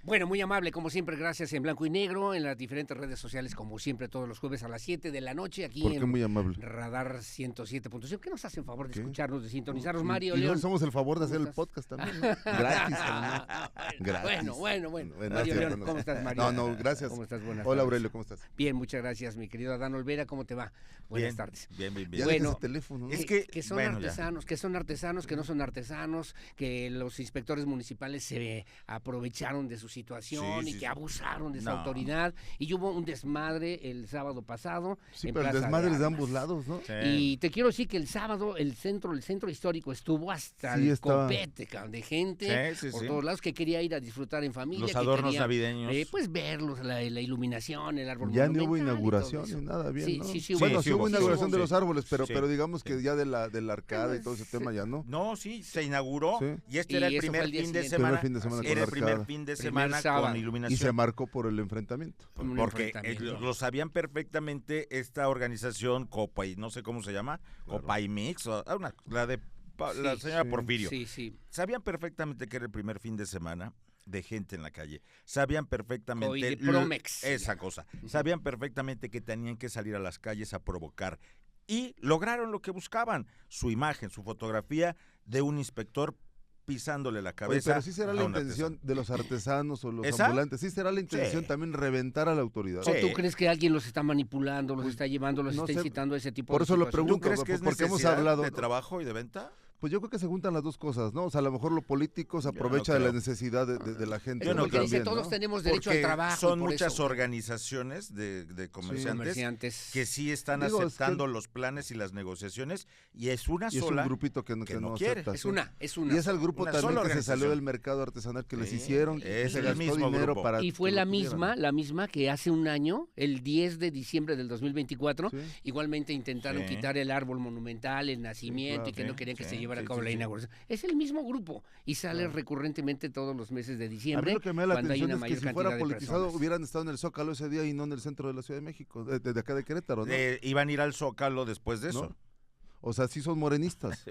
Bueno, muy amable, como siempre, gracias en blanco y negro, en las diferentes redes sociales, como siempre, todos los jueves a las 7 de la noche, aquí ¿Por qué en muy amable? Radar 107.5. ¿Qué nos hacen favor de ¿Qué? escucharnos, de sintonizarnos, Y- Mario y León? nos hacemos el favor de hacer ¿Cómo el estás? podcast también, ¿no? Gratis, carnal. Gratis. Bueno. Bueno, Mario sí, León, bueno. ¿cómo estás, Mario? No, gracias. ¿Cómo estás? Buenas Hola, tardes. Aurelio, ¿cómo estás? Bien, muchas gracias, mi querido Adán Olvera, ¿cómo te va? Buenas tardes. Bien. Ya Bueno, deja ese teléfono, ¿no? es Que son bueno, ya. artesanos, que son artesanos, que no son artesanos, que los inspectores municipales se aprovecharon de su situación Sí, y sí, que sí. abusaron de su No. autoridad, y hubo un desmadre el sábado pasado. Sí, en pero el Plaza desmadre es de Armas. ambos lados, ¿no? Sí. Y te quiero decir que el sábado el centro histórico estuvo hasta Sí, el estaba. copete, cabrón, de gente Sí, por sí. todos lados que quería ir a disfrutar en familia. Los que adornos quería, navideños. pues verlos, la iluminación, el árbol Ya ni hubo monumental y todo inauguración eso. ni nada bien, Sí, ¿no? sí, Bueno, sí sí hubo hubo, inauguración sí de hubo, los sí. árboles, pero Sí. digamos que ya de la arcada y todo ese tema ya no. No, sí, se inauguró Sí. y este Y era el eso fue primer el día fin de siguiente. semana. Primer fin de semana con Era el la primer arcada. fin de Primer semana sábado. con Y se iluminación. marcó por el enfrentamiento. Un Porque enfrentamiento. lo sabían perfectamente esta organización Copa y no sé cómo se llama, Claro. Copa y Mix, la de la Sí, señora sí. Porfirio. Sí. Sabían perfectamente que era el primer fin de semana de gente en la calle. Sabían perfectamente Hoy de Promex. esa cosa. Ujú. Sabían perfectamente que tenían que salir a las calles a provocar y lograron lo que buscaban, su imagen, su fotografía de un inspector pisándole la Oye, cabeza. pero sí será a la un intención de los artesanos o los ¿Esa? ambulantes, sí será la intención Sí. también reventar a la autoridad. Sí. ¿O tú crees que alguien los está manipulando, los Pues, está llevando, los no está sé. incitando a ese tipo Por de eso lo situaciones? ¿Tú pregunto, crees que es porque hemos necesidad hablado de trabajo y de venta? Pues yo creo que se juntan las dos cosas, ¿no? O sea, a lo mejor lo político se Yo no aprovecha de la creo. necesidad de la gente. Es Yo no como que dice, también, todos ¿no? tenemos derecho al Porque trabajo. son y por muchas eso, organizaciones de comerciantes que sí están Digo, es que- aceptando los planes y las negociaciones y es una Y es sola un grupito que que no no quiere. acepta. Es ¿sí? una. Y es el grupo una también sola que se salió organización. del mercado artesanal que les Sí, hicieron es y se el gastó mismo dinero grupo. para Y fue que la lo tuvieran. misma que hace un año, el 10 de diciembre del 2024, Sí. igualmente intentaron Sí. quitar el árbol monumental, el nacimiento, claro. y que no Sí, querían que se sí, llevara a sí, cabo sí, la sí. inauguración. Es el mismo grupo y sale Claro. recurrentemente todos los meses de A mí diciembre, lo que me da la cuando hay atención una es que mayor si cantidad fuera de politizado personas. hubieran estado en el Zócalo ese día y no en el centro de la Ciudad de México, de acá de Querétaro, ¿no? Iban a ir al Zócalo después de ¿No? eso. O sea, sí son morenistas,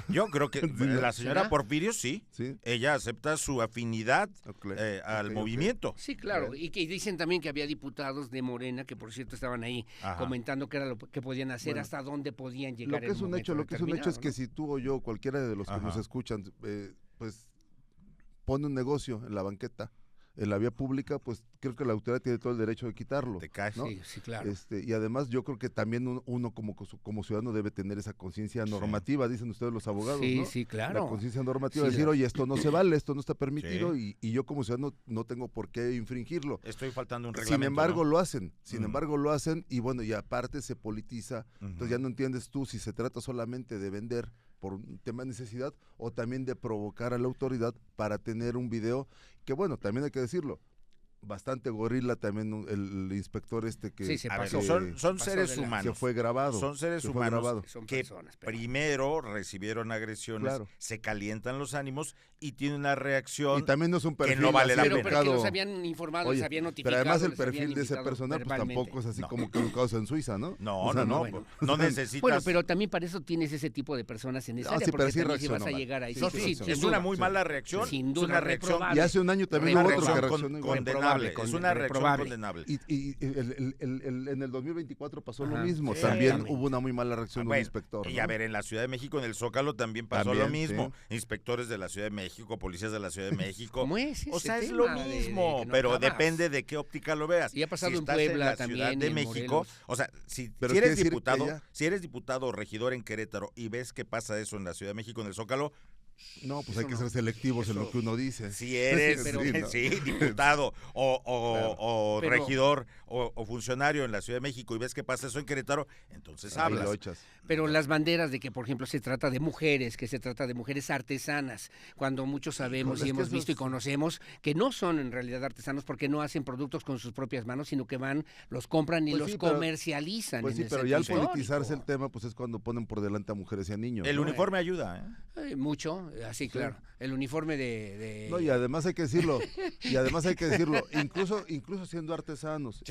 Yo creo que la señora ¿Será? Porfirio sí. ¿sí? Ella acepta su afinidad Ok, al ok. movimiento. Sí, claro, Bien. y que dicen también que había diputados de Morena que por cierto estaban ahí Ajá. comentando qué era lo que podían hacer, Bueno, hasta dónde podían Lo llegar. que en es un un hecho, momento lo que es un hecho es que determinado, si tú o yo, cualquiera de los que nos Ajá. escuchan, pues pone un negocio en la banqueta, en la vía pública, pues creo que la autoridad tiene todo el derecho de quitarlo. Te caes. ¿no? ¿no? Sí, claro. Y además yo creo que también uno como ciudadano debe tener esa conciencia normativa, dicen ustedes los abogados, Sí, ¿no? sí, claro. La conciencia normativa, Sí, decir, la- oye, esto no se vale, esto no está permitido y yo como ciudadano no tengo por qué infringirlo. Estoy faltando un reglamento. Sin embargo, ¿no? lo hacen y bueno, y aparte se politiza, entonces ya no entiendes tú si se trata solamente de vender por un tema de necesidad o también de provocar a la autoridad para tener un video que bueno, también hay que decirlo, bastante gorila también el inspector que, Sí, se A ver, pasó. son pasó seres de la- humanos. que fue grabado. Son seres que fue humanos grabado. Son que personas, pero- primero recibieron agresiones, Claro. se calientan los ánimos y tienen una reacción. Y también no es un perfil no vale así la pero, pena. pero que educado. los habían informado, Oye, les habían pero notificado. además el les habían perfil de ese invitado personal pues verbalmente. tampoco es así No. como que educados en Suiza, ¿no? No, O sea, no, bueno. no necesitas. Bueno, pero también para eso tienes ese tipo de personas en esa No, área, sí, porque pero sí también si vas a reaccionó mal. llegar ahí. Sí, No, sí, sí, reaccionó. es sin una duda. muy mala reacción. Sin es duda, una reacción. reprobable. Y hace un año también una hubo otro que reacción reaccionó igual. condenable. Reprobable, Es una reacción reprobable. condenable. Y en el 2024 pasó lo Ajá, mismo. sí, También exactamente. hubo una muy mala reacción de un Bueno, inspector. Y ¿no? a ver, en la Ciudad de México, en el Zócalo también pasó También, lo mismo. sí. Inspectores de la Ciudad de México, policías de la Ciudad de México. ¿Cómo es O ese sea, es tema lo de mismo, que no pero acabas? depende de qué óptica lo veas. Y ha pasado si en estás Puebla la también, Ciudad de en México, Morelos. o sea, si Pero eres quiere decir que diputado, ya- si eres diputado o regidor en Querétaro y ves que pasa eso en la Ciudad de México, en el Zócalo, No, pues Eso hay que no. ser selectivos en Eso- lo que uno dice. si eres pero- sí, diputado o Claro. Pero- regidor o funcionario en la Ciudad de México y ves que pasa eso en Querétaro, entonces Ahí hablas. lo echas. Pero las banderas de que, por ejemplo, se trata de mujeres, que se trata de mujeres artesanas, cuando muchos sabemos Híjole, y es que hemos eso visto y es- conocemos que no son en realidad artesanos porque no hacen productos con sus propias manos, sino que van, los compran y Pues los sí, pero- comercializan. Pues en sí, el pero centro ya al histórico. politizarse el tema, pues es cuando ponen por delante a mujeres y a niños. El ¿no? uniforme ayuda, ¿eh? Mucho, Así, claro. El uniforme de... No, y además hay que decirlo, incluso siendo artesanos,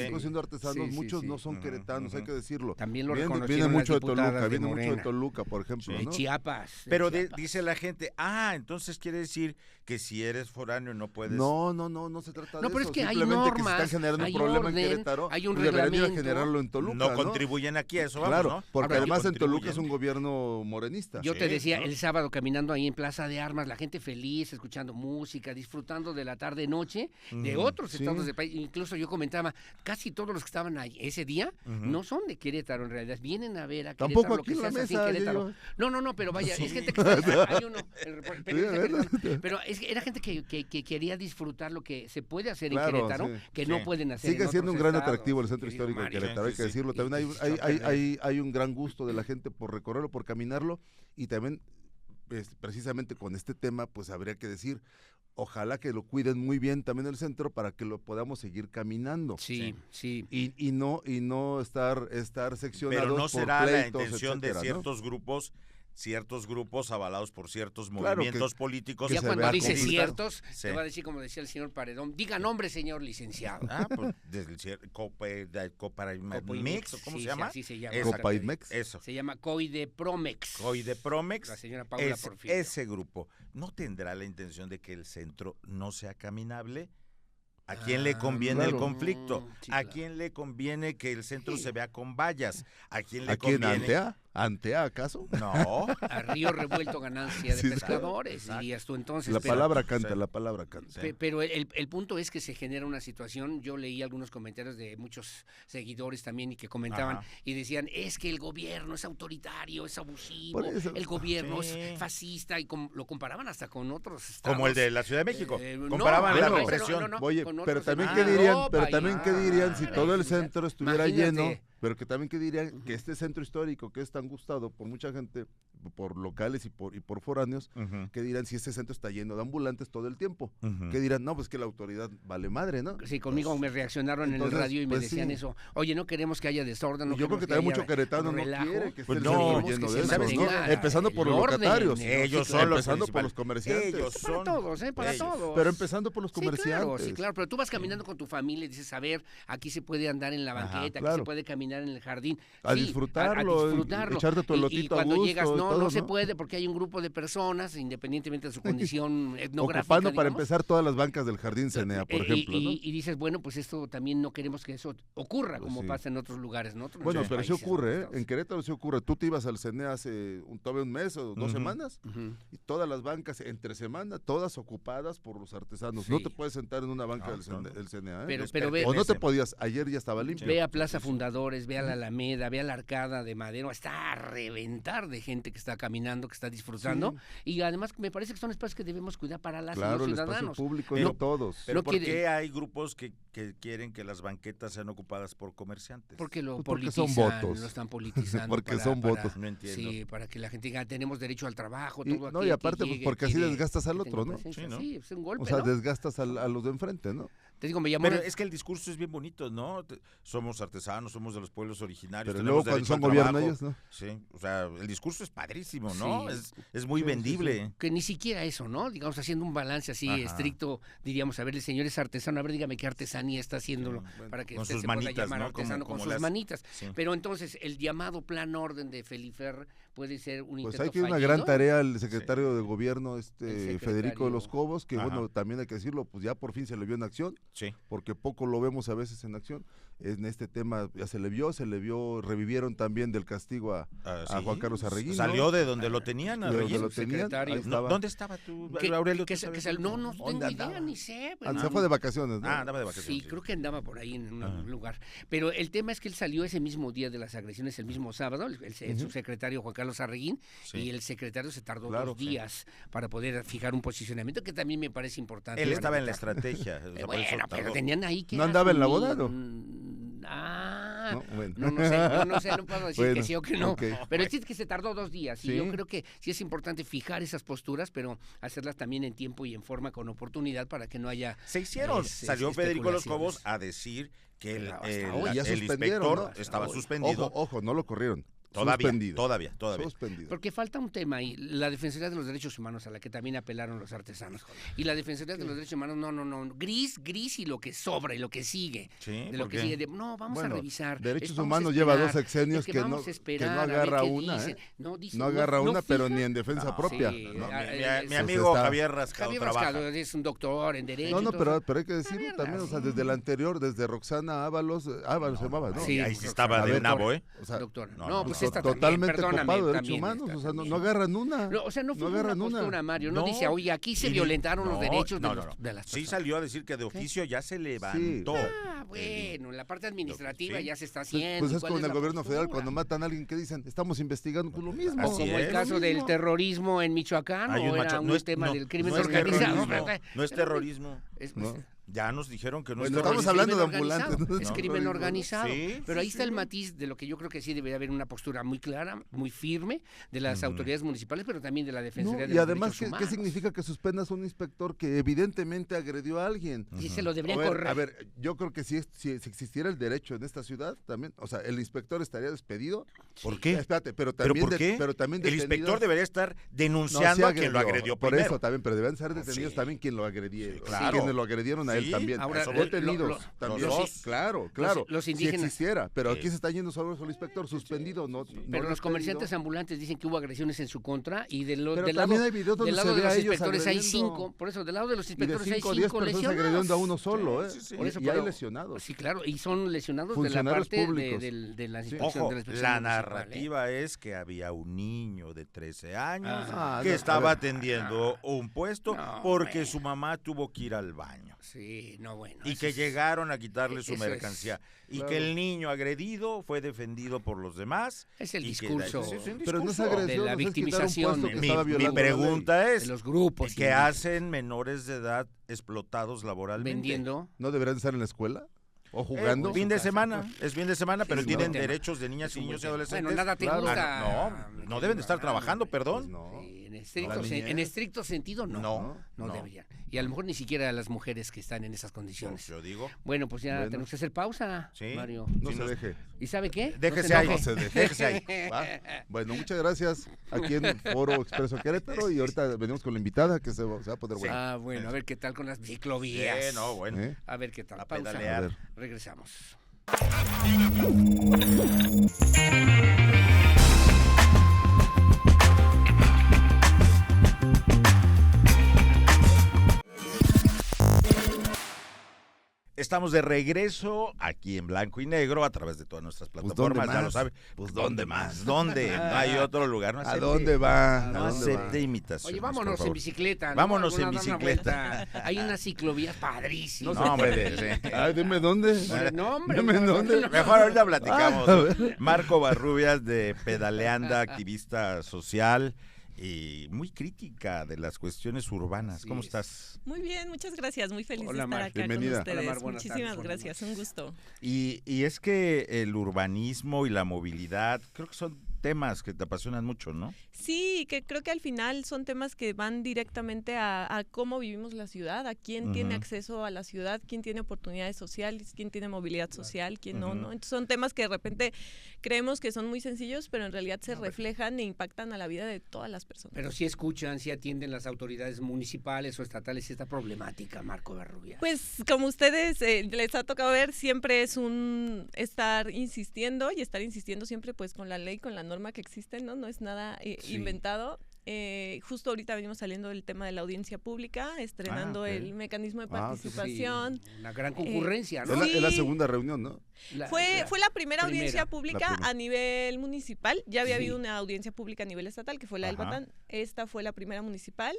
muchos no son queretanos, hay que decirlo. También lo viene reconocieron mucho las de Toluca, diputadas de viene mucho de Morena. Toluca, por ejemplo, De ¿no? Chiapas. Pero dice la gente, entonces quiere decir que si eres foráneo no puedes... No se trata de eso. No, pero es que hay simplemente normas, que se están generando hay un problema orden, en Querétaro, hay un deberían ir a reglamento. generarlo en Toluca, No contribuyen aquí a eso, vamos, claro, ¿no? porque Ahora, además en Toluca contribuyen. es un gobierno morenista. Yo te Sí, decía, ¿no? el sábado caminando ahí en Plaza de Armas, la gente feliz, escuchando música, disfrutando de la tarde-noche de otros estados del país. Incluso yo comentaba, casi todos los que estaban ahí ese día no son de Querétaro en realidad, vienen a ver a Querétaro. Tampoco lo aquí que en la se hace mesa, en Querétaro. yo. No, pero vaya, es gente que está, hay uno, pero es que era gente que quería disfrutar lo que se puede hacer Claro, en Querétaro, sí. que no pueden hacer Sigue en siendo un otros gran estados, atractivo el centro querido histórico de Mario. Querétaro, hay que decirlo. También hay un gran gusto de la gente por recorrerlo, por caminarlo, y también precisamente con este tema, pues habría que decir, ojalá que lo cuiden muy bien también el centro para que lo podamos seguir caminando. Sí. Y no estar seccionados Pero no por será pleitos, la intención etcétera, de ¿no? ciertos grupos avalados por ciertos Claro, movimientos políticos. que Ya se cuando vea dice complicado. ciertos, Sí. te va a decir, como decía el señor Paredón, diga nombre, señor licenciado. Pues desde el Coparmex, ¿cómo Sí, se llama? así se llama. Exacto. Copaimex. Eso. Se llama Coidepromex. Coidepromex. La señora Paula Es, Porfirio. ese grupo no tendrá la intención de que el centro no sea caminable. ¿A quién le conviene el claro. conflicto? Sí, ¿A claro. quién le conviene que el centro se vea con vallas? ¿A quién le ¿A quién? conviene? ¿Antea acaso? No. A río revuelto ganancia de Sí, pescadores, exacto. dirías tú entonces. La pero- palabra canta, sí. la palabra canta. Sí. Pero el punto es que se genera una situación, yo leí algunos comentarios de muchos seguidores también y que comentaban Ajá. y decían, es que el gobierno es autoritario, es abusivo, Por eso. el gobierno Sí. es fascista y lo comparaban hasta con otros estados. Como el de la Ciudad de México. No, Comparaban la bueno, represión. Oye, con pero otros también en qué Europa dirían, si y- todo el centro estuviera Imagínate. lleno, pero que también qué dirían que este centro histórico que es tan gustado por mucha gente, por locales y por foráneos, Ujú, qué dirán si este centro está lleno de ambulantes todo el tiempo. ujú. ¿Qué dirán? No, pues que la autoridad vale madre, ¿no? Sí, conmigo me reaccionaron en entonces, el radio y me pues, decían sí. eso. Oye, no queremos que haya desorden. No Yo creo queremos que también haya mucho queretano no relajo, quiere que esté Pues el no, centro queremos lleno que de se eso, ¿no? mantenga Empezando por el los orden, locatarios. Ellos sí, son los empezando por principales. los comerciantes. Ellos Para son. todos, para ellos. todos. Pero empezando por los Sí, claro, comerciantes. sí, claro, pero tú vas caminando con tu familia y dices, a ver, aquí se puede andar en la Ajá, banqueta, aquí claro. se puede caminar en el jardín. A Sí, disfrutarlo, disfrutarlo. echarte tu Y elotito a cuando gusto llegas, y no, todo, no se ¿no? puede porque hay un grupo de personas, independientemente de su condición etnográfica. Ocupando para digamos. empezar todas las bancas del Jardín Cenea, por ejemplo, ¿no? Y dices, bueno, pues esto también no queremos que eso ocurra Pues como sí. pasa en otros lugares, ¿no? Otros Bueno, muchos pero sí países, ocurre, ¿no? ¿eh? Estados. En Querétaro sí ocurre. Tú te ibas al Cenea hace todavía un mes o 2 Ujú. semanas Ujú. y todas las bancas entre semana, todas ocupadas por los artesanos. No Sí. te puedes sentar en una banca No, del Cenea, ¿eh? Pero ve, o no te pertenece. podías, ayer ya estaba limpio. ve a Plaza Fundadores, ve a la Alameda, ve a la Arcada de Madero, está a reventar de gente que está caminando, que está disfrutando. Y además me parece que son espacios que debemos cuidar para las y Claro, los el espacio ciudadanos. público Pero- de todos. Pero No ¿por quiere- qué hay grupos que quieren que las banquetas sean ocupadas por comerciantes? Porque lo Pues porque politizan, son votos. lo están politizando. Porque son votos. No entiendo. Sí, para que la gente diga, tenemos derecho al trabajo, Y, todo no, aquel y aparte, que pues, llegue, porque así quiere desgastas al que tenga otro, ¿no? presencia. Sí, ¿no? Sí, es un golpe, O sea, ¿no? desgastas a los de enfrente, ¿no? Te digo, me llamó... Pero es que el discurso es bien bonito, ¿no? Somos artesanos, somos de los pueblos originarios. Pero luego tenemos cuando derecho son al gobierno trabajo. ellos, ¿no? Sí, o sea, el discurso es padrísimo, ¿no? Sí. Es muy Sí, sí, vendible. que ni siquiera eso, ¿no? Digamos, haciendo un balance así Ajá. estricto, diríamos, a ver, el señor es artesano, a ver, dígame qué artesanía está haciéndolo bueno, para que con usted sus se pueda manitas, llamar ¿no? artesano Como con sus las- manitas. Sí. Pero entonces, el llamado plan orden de Felifer puede ser un Pues intento hay que una fallido. gran tarea el secretario de gobierno, secretario. Federico de los Cobos, que Ajá. bueno, también hay que decirlo, pues ya por fin se le vio en acción, Sí. porque poco lo vemos a veces en acción. En este tema ya se le vio, revivieron también del castigo a Sí. Juan Carlos Arreguín, ¿no? Salió de donde lo tenían, De donde Arreguín. lo tenían, secretario. ahí No, estaba. ¿Dónde estaba tú, Que- Aurelio? que ¿Tú se- que sabes? se- no tengo ¿Dónde idea, andaba? ni sé. Ah, no. se fue de vacaciones, ¿no? Andaba de vacaciones. Sí, creo que andaba por ahí en un Ajá. lugar. Pero el tema es que él salió ese mismo día de las agresiones, el mismo sábado, el subsecretario Juan Carlos Arreguín, Sí. y el secretario se tardó Claro, 2 días para poder fijar un posicionamiento que también me parece importante. Él estaba en la respetar. estrategia. o sea, por eso Bueno, pero tardó. tenían ahí que ¿No andaba en la asumir, boda, no? Ah, No, bueno. no sé, no puedo decir que Bueno, sí o que no. ok. Pero el chiste es que se tardó 2 días y Sí. yo creo que sí es importante fijar esas posturas, pero hacerlas también en tiempo y en forma con oportunidad para que no haya... Se hicieron. Salió Federico Los Cobos especulaciones. a decir que Hasta hoy. Ya el suspendieron, inspector ¿no? estaba Hoy. suspendido. Ojo, no lo corrieron. Todavía. Suspendido. Porque falta un tema ahí, la Defensoría de los Derechos Humanos, a la que también apelaron los artesanos. Y la Defensoría de los Derechos Humanos, no, gris y lo que sobra y lo que sigue. Sí, de lo que sigue, vamos a revisar. Derechos vamos Humanos a lleva esperar, 2 sexenios que no agarra una, no agarra una, pero ni en defensa propia. Sí, ¿no? Mi amigo Javier Rascado Rascado es un doctor en Derecho. No, pero hay que decirlo también, o sea, desde el anterior, desde Roxana Ábalos se llamaba, ¿no? Sí, ahí sí estaba de nabo, ¿eh? O sea, doctor. pues esta totalmente también, ocupado de derechos también humanos, esta o sea, también. no agarran una. No, o sea, no fue una agarran postura, Mario, no dice, oye, aquí se violentaron los derechos de las personas. Sí salió a decir que de oficio ya se levantó. Bueno, en la parte administrativa ya se está haciendo. Pues es como en el gobierno federal, cuando matan a alguien que dicen, estamos investigando, pues lo mismo. O como el caso del terrorismo en Michoacán, o era un tema del crimen organizado. No es terrorismo. No. Ya nos dijeron que no bueno, es estamos hablando de ambulantes. Es crimen organizado. Sí, pero ahí está el matiz de lo que yo creo que sí debería haber una postura muy clara, muy firme de las autoridades municipales, pero también de la Defensoría de los Derechos Humanos. Y además, ¿qué significa que suspendas a un inspector que evidentemente agredió a alguien? Y se lo deberían correr. A ver, yo creo que si existiera el derecho en esta ciudad, también, o sea, el inspector estaría despedido. ¿Por qué? Espérate, pero también ¿Por qué? El inspector debería estar denunciando a quien lo agredió por primero. eso también, pero deben ser detenidos también quien lo agredió. Claro. Quienes lo agredieron a él también. Ahora, detenidos también. Claro. Los indígenas. Si existiera, pero aquí se está yendo solo el inspector suspendido, no. Pero los comerciantes ambulantes dicen que hubo agresiones en su contra y del lado de los inspectores hay 5, por eso del lado de los inspectores hay 5 lesionados. Agrediendo a uno solo, Por eso, y hay lesionados. Sí, claro, y son lesionados de la parte de la inspección. Ojo, la narrativa es que había un niño de 13 años que estaba atendiendo un puesto porque su mamá tuvo que ir al baño. Sí, bueno. Y que llegaron a quitarle su mercancía. Y que el niño agredido fue defendido por los demás. Es el discurso. Pero no es agresión, de la victimización. Mi pregunta es, de los grupos. ¿qué hacen menores de edad explotados laboralmente? Vendiendo. ¿No deberían estar en la escuela? ¿O jugando? Es fin de semana, pero tienen derechos de niñas y niños y adolescentes. Bueno, nada te gusta. No deben de estar trabajando, perdón. En estricto sentido, no deberían. Y a lo mejor ni siquiera las mujeres que están en esas condiciones. Yo digo. Bueno, pues ya tenemos que hacer pausa, Mario. No se deje. ¿Y sabe qué? Déjese ahí. Déjese ahí. Bueno, muchas gracias. Aquí en Foro Expreso Querétaro, y ahorita venimos con la invitada que se va a poder bueno. Bueno, a ver qué tal con las ciclovías. Bueno. A ver qué tal. A pausa. pedalear. Regresamos. Estamos de regreso aquí en Blanco y Negro a través de todas nuestras plataformas, ya lo sabe. Pues ¿dónde más? ¿Dónde? No hay otro lugar. No ¿A dónde va? No acepte imitaciones. Oye, vámonos en bicicleta. Vámonos en bicicleta. Hay unas ciclovías padrísimas. No, hombre. Dime dónde. Dime dónde. Mejor ahorita platicamos. Marco Barrubias, de Pedaleanda, activista social y muy crítica de las cuestiones urbanas. ¿Cómo estás? Muy bien, muchas gracias. Muy feliz de estar acá Bienvenida. con ustedes. Hola, Mar, Muchísimas gracias, un gusto. Y es que el urbanismo y la movilidad creo que son temas que te apasionan mucho, ¿no? Sí, que creo que al final son temas que van directamente a cómo vivimos la ciudad, a quién tiene acceso a la ciudad, quién tiene oportunidades sociales, quién tiene movilidad social, quién no. Entonces son temas que de repente creemos que son muy sencillos, pero en realidad se reflejan e impactan a la vida de todas las personas. Pero sí escuchan, sí atienden las autoridades municipales o estatales esta problemática, Marco Barrubias. Pues como ustedes les ha tocado ver, siempre es un estar insistiendo siempre pues con la ley, con la norma que existe, ¿no? No es nada inventado. Justo ahorita venimos saliendo del tema de la audiencia pública, estrenando el mecanismo de participación. Sí. Una gran concurrencia, ¿no? Es la segunda reunión, ¿no? Fue la primera audiencia pública a nivel municipal. Ya había habido una audiencia pública a nivel estatal, que fue la del Batán. Esta fue la primera municipal.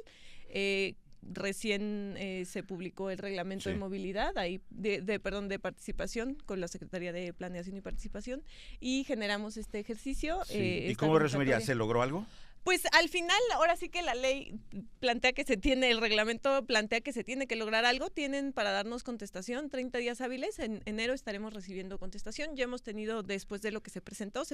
Recién se publicó el reglamento de movilidad, de participación con la Secretaría de Planeación y Participación, y generamos este ejercicio. ¿Y cómo resumiría? ¿Se logró algo? Pues al final, ahora sí que la ley plantea que el reglamento plantea que se tiene que lograr algo. Tienen para darnos contestación 30 días hábiles. En enero estaremos recibiendo contestación. Ya hemos tenido, después de lo que se presentó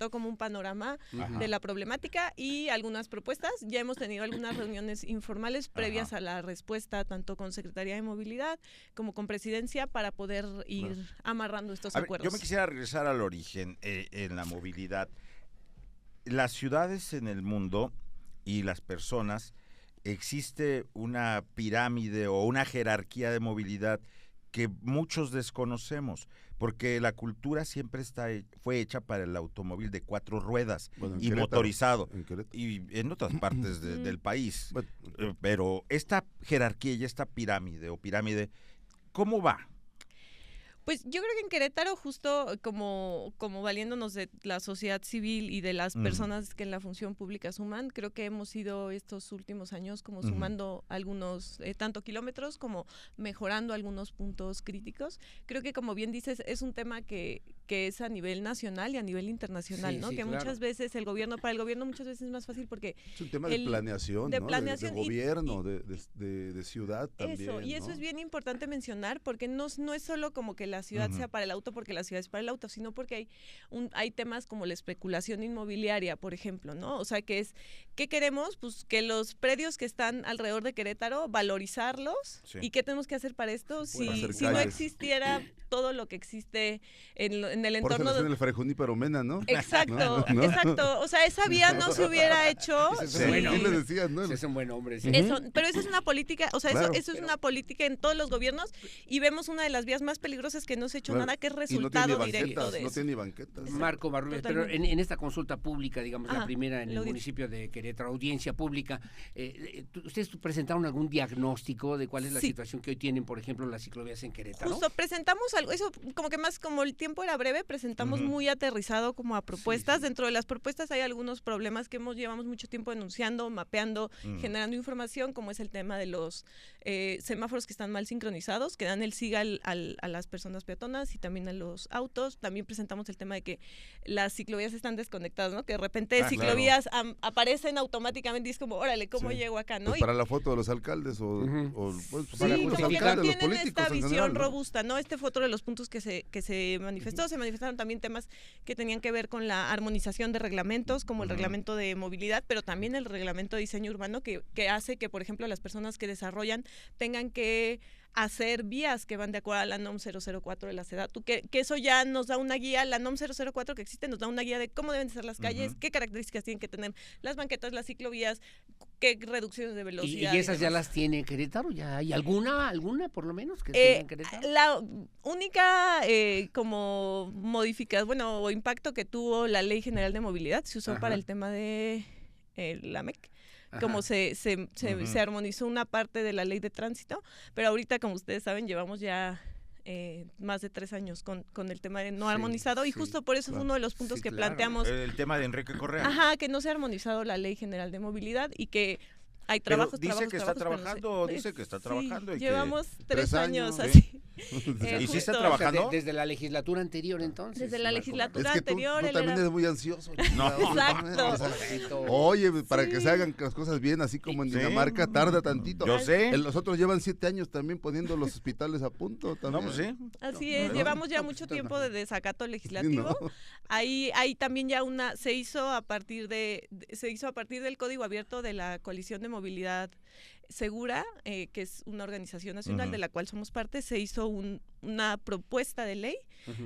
como un panorama de la problemática y algunas propuestas. Ya hemos tenido algunas reuniones informales previas a la respuesta, tanto con Secretaría de Movilidad como con Presidencia, para poder ir amarrando estos acuerdos. Yo me quisiera regresar al origen en la movilidad. las ciudades en el mundo y las personas, existe una pirámide o una jerarquía de movilidad que muchos desconocemos, porque la cultura siempre fue hecha para el automóvil de 4 ruedas y motorizado, y en otras partes del país. Pero esta jerarquía y esta pirámide ¿cómo va? Pues yo creo que en Querétaro, justo como valiéndonos de la sociedad civil y de las personas que en la función pública suman, creo que hemos ido estos últimos años como sumando algunos, tanto kilómetros como mejorando algunos puntos críticos. Creo que, como bien dices, es un tema que es a nivel nacional y a nivel internacional, ¿no? Que claro. Muchas veces para el gobierno muchas veces es más fácil porque... Es un tema de planeación, de ¿no? planeación de gobierno, de ciudad también. Eso, y eso, ¿no? Es bien importante mencionar, porque no es solo como que la ciudad sea para el auto porque la ciudad es para el auto, sino porque hay temas como la especulación inmobiliaria, por ejemplo, ¿no? O sea, ¿qué queremos? Pues que los predios que están alrededor de Querétaro, valorizarlos. Sí. ¿Y qué tenemos que hacer para esto? Si no existiera todo lo que existe en el entorno. Por eso en el Fray Junípero Mena, ¿no? Exacto, ¿no? Exacto. O sea, esa vía no se hubiera hecho. Sí, le decías, ¿no? Es un buen hombre. Sí. Pero eso es una política, o sea, claro. eso es una política en todos los gobiernos, y vemos una de las vías más peligrosas que no se ha hecho nada, que es resultado directo de eso. No tiene ni banquetas. Marco Barrubia, pero en esta consulta pública, digamos, la primera en el municipio de Querétaro, audiencia pública, ¿ustedes presentaron algún diagnóstico de cuál es la situación que hoy tienen, por ejemplo, las ciclovías en Querétaro? Justo, presentamos algo, eso como que más, como el tiempo era breve, presentamos muy aterrizado como a propuestas. Sí. Dentro de las propuestas hay algunos problemas que llevamos mucho tiempo denunciando, mapeando, generando información, como es el tema de los semáforos que están mal sincronizados, que dan el SIGA a las personas peatonas y también a los autos. También presentamos el tema de que las ciclovías están desconectadas, ¿no? Que de repente ciclovías aparecen automáticamente y es como, órale, ¿cómo llego acá, no? Pues para la foto de los alcaldes pues para los alcaldes, los políticos esta visión general, ¿no? Robusta, ¿no? Este fue otro de los puntos que se manifestó. Se manifestaron también temas que tenían que ver con la armonización de reglamentos, como el reglamento de movilidad, pero también el reglamento de diseño urbano, que hace que, por ejemplo, las personas que desarrollan tengan que hacer vías que van de acuerdo a la NOM 004 de la SEDATU, que eso ya nos da una guía, la NOM 004 que existe nos da una guía de cómo deben ser las calles, qué características tienen que tener las banquetas, las ciclovías, qué reducciones de velocidad. ¿Y esas ya las tiene Querétaro? ¿Ya hay alguna por lo menos que tenga en Querétaro? La única como modificación, o impacto que tuvo la Ley General de Movilidad se usó para el tema de la MEC. Como se armonizó una parte de la ley de tránsito, pero ahorita, como ustedes saben, llevamos ya más de 3 años con el tema de no armonizado, y justo por eso fue uno de los puntos que planteamos. El tema de Enrique Correa. Ajá, que no se ha armonizado la Ley General de Movilidad y que hay trabajos, dice que está trabajando. Y llevamos 3 años ¿sí? así. ¿Y sí está trabajando? Desde la legislatura anterior, entonces. Desde la legislatura anterior. Tú también eres muy ansioso. No. Exacto. Oye, para que se hagan las cosas bien, así como en Dinamarca, tarda tantito. Yo sé. Los otros llevan 7 años también poniendo los hospitales a punto. También. No, pues sí. Así es, llevamos ya mucho tiempo de desacato legislativo. Ahí también ya se hizo a partir del Código Abierto de la Coalición de Movilidad Segura, que es una organización nacional de la cual somos parte. Se hizo una propuesta de ley.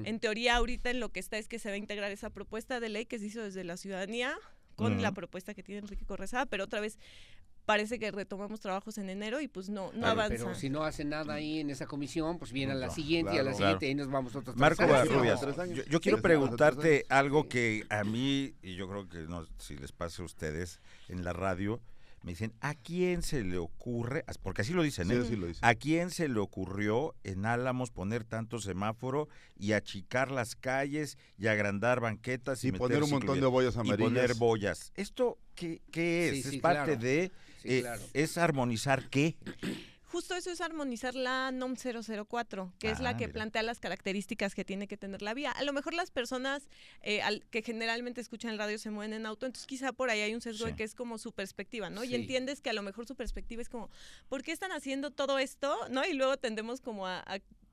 En teoría, ahorita en lo que está es que se va a integrar esa propuesta de ley que se hizo desde la ciudadanía con la propuesta que tiene Enrique Correa, pero otra vez parece que retomamos trabajos en enero y pues no avanza. Pero si no hace nada ahí en esa comisión, pues viene a la siguiente y a la siguiente y nos vamos otros 3 Marco años. Barrubias, yo quiero preguntarte algo que a mí, y yo creo que no, si les pasa a ustedes en la radio, me dicen, ¿a quién se le ocurre? Porque así lo dicen, sí, así lo dicen. ¿A quién se le ocurrió en Álamos poner tanto semáforo y achicar las calles y agrandar banquetas y poner un montón de boyas amarillas? Y poner boyas. ¿Esto qué es? Sí, ¿Es parte de...? Claro. ¿Es armonizar qué? Justo eso es armonizar la NOM 004, que es la que plantea las características que tiene que tener la vía. A lo mejor las personas que generalmente escuchan el radio se mueven en auto, entonces quizá por ahí hay un sesgo de que es como su perspectiva, ¿no? Y entiendes que a lo mejor su perspectiva es como, ¿por qué están haciendo todo esto? ¿No? Y luego tendemos como a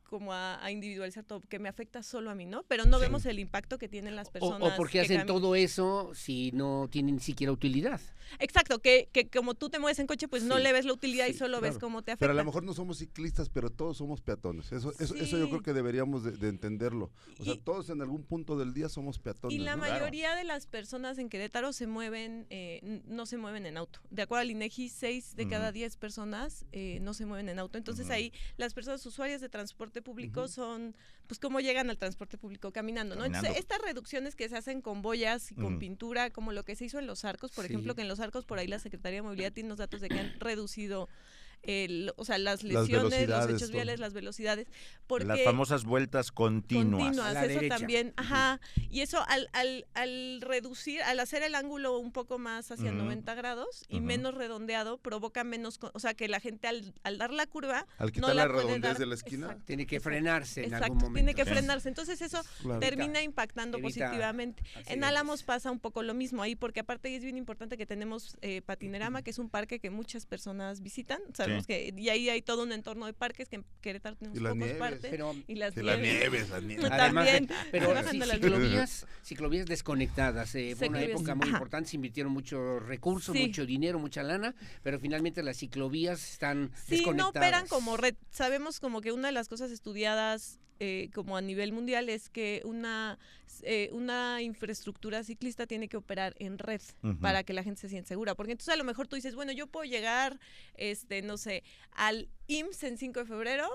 como a individualizar todo, que me afecta solo a mí, ¿no? Pero no vemos el impacto que tienen las personas. O porque hacen todo eso si no tienen ni siquiera utilidad. Exacto, que como tú te mueves en coche, pues no Sí, le ves la utilidad y sí, solo ves claro. cómo te afecta. Pero a lo mejor no somos ciclistas, pero todos somos peatones. Eso yo creo que deberíamos de entenderlo. O sea, todos en algún punto del día somos peatones. Y la ¿no? mayoría de las personas en Querétaro se mueven, no se mueven en auto. De acuerdo al INEGI, 6 de cada 10 personas no se mueven en auto. Entonces ahí las personas usuarias de transporte público son, pues, cómo llegan al transporte público caminando, ¿no? Entonces, estas reducciones que se hacen con boyas y con pintura, como lo que se hizo en Los Arcos, por ejemplo, que en Los Arcos por ahí la Secretaría de Movilidad tiene unos datos de que han reducido las lesiones, los hechos viales, las velocidades, porque las famosas vueltas continuas. A la eso derecha. también, y eso al reducir, al hacer el ángulo un poco más hacia 90 grados y menos redondeado, provoca menos, o sea, que la gente al dar la curva, Al no quitar la la puede redondez dar. de la esquina. Exacto. Tiene que frenarse en Exacto, algún momento. tiene que Sí. frenarse. Entonces eso Claro. termina impactando Evita positivamente. En accidentes. Álamos pasa un poco lo mismo ahí, porque aparte es bien importante que tenemos Patinerama, que es un parque que muchas personas visitan. Sabemos que y ahí hay todo un entorno de parques, que en Querétaro tenemos Y las pocos nieves. parques. Pero Y las De las nieves. nieves, las nieves. además, También. pero Bajan sí, de las ciclovías desconectadas. Fue una Ciclovías, época muy ajá. importante, se invirtieron muchos recursos, Sí. mucho dinero, mucha lana, pero finalmente las ciclovías están Sí, no desconectadas. operan como red. Sabemos como que una de las cosas estudiadas como a nivel mundial es que una infraestructura ciclista tiene que operar en red para que la gente se sienta segura. Porque entonces a lo mejor tú dices, bueno, yo puedo llegar, no sé, al IMSS en 5 de febrero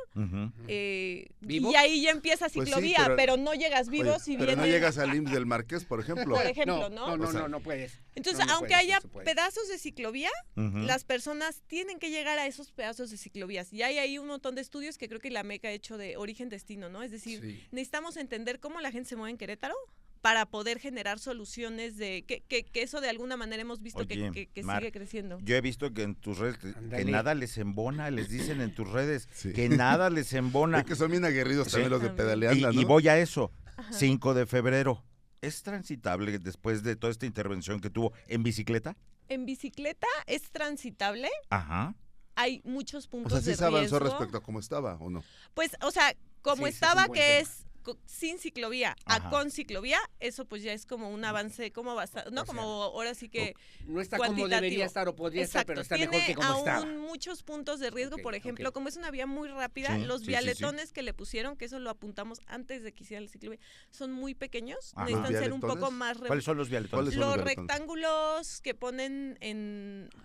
¿Vivo? y ahí ya empieza Pues sí, ciclovía, pero no llegas vivo Oye, si pero viene... no llegas al IMSS del Marqués, por ejemplo. Por ejemplo, ¿no? No, O sea, no puedes. Entonces, No, no aunque puedes, haya no se puede. pedazos de ciclovía, las personas tienen que llegar a esos pedazos de ciclovías. Y hay ahí un montón de estudios que creo que la MEC ha hecho de origen-destino, ¿no? Es decir, Sí. necesitamos entender cómo la gente se mueve en Querétaro para poder generar soluciones de que eso de alguna manera hemos visto Oye, que Mar, sigue creciendo. Yo he visto que en tus redes, que Ándale. nada les embona, les dicen en tus redes, Sí. que nada les embona. Es que son bien aguerridos Sí. también los de También. pedaleanda, ¿no? Y voy a eso, 5 de febrero. ¿Es transitable después de toda esta intervención que tuvo en bicicleta? En bicicleta es transitable, Ajá. hay muchos O puntos sea, sí de se avanzó riesgo. respecto a cómo estaba, ¿o no? Pues, o sea, como Sí, ese es estaba, un buen que tema. es sin ciclovía Ajá. a con ciclovía, eso pues ya es como un avance, como bastante, no O sea, como ahora sí que No está como cuantitativo. debería estar o podría estar, pero está tiene mejor que como aún estaba. muchos puntos de riesgo, Ok, por ejemplo, ok. como es una vía muy rápida, Sí, los sí, sí, vialetones que le pusieron, que eso lo apuntamos antes de que hiciera la ciclovía, son muy pequeños, Ajá. necesitan ser un ¿Vialetones? poco más ¿Cuáles son los vialetones? ¿Cuáles son los los vialetones? rectángulos que ponen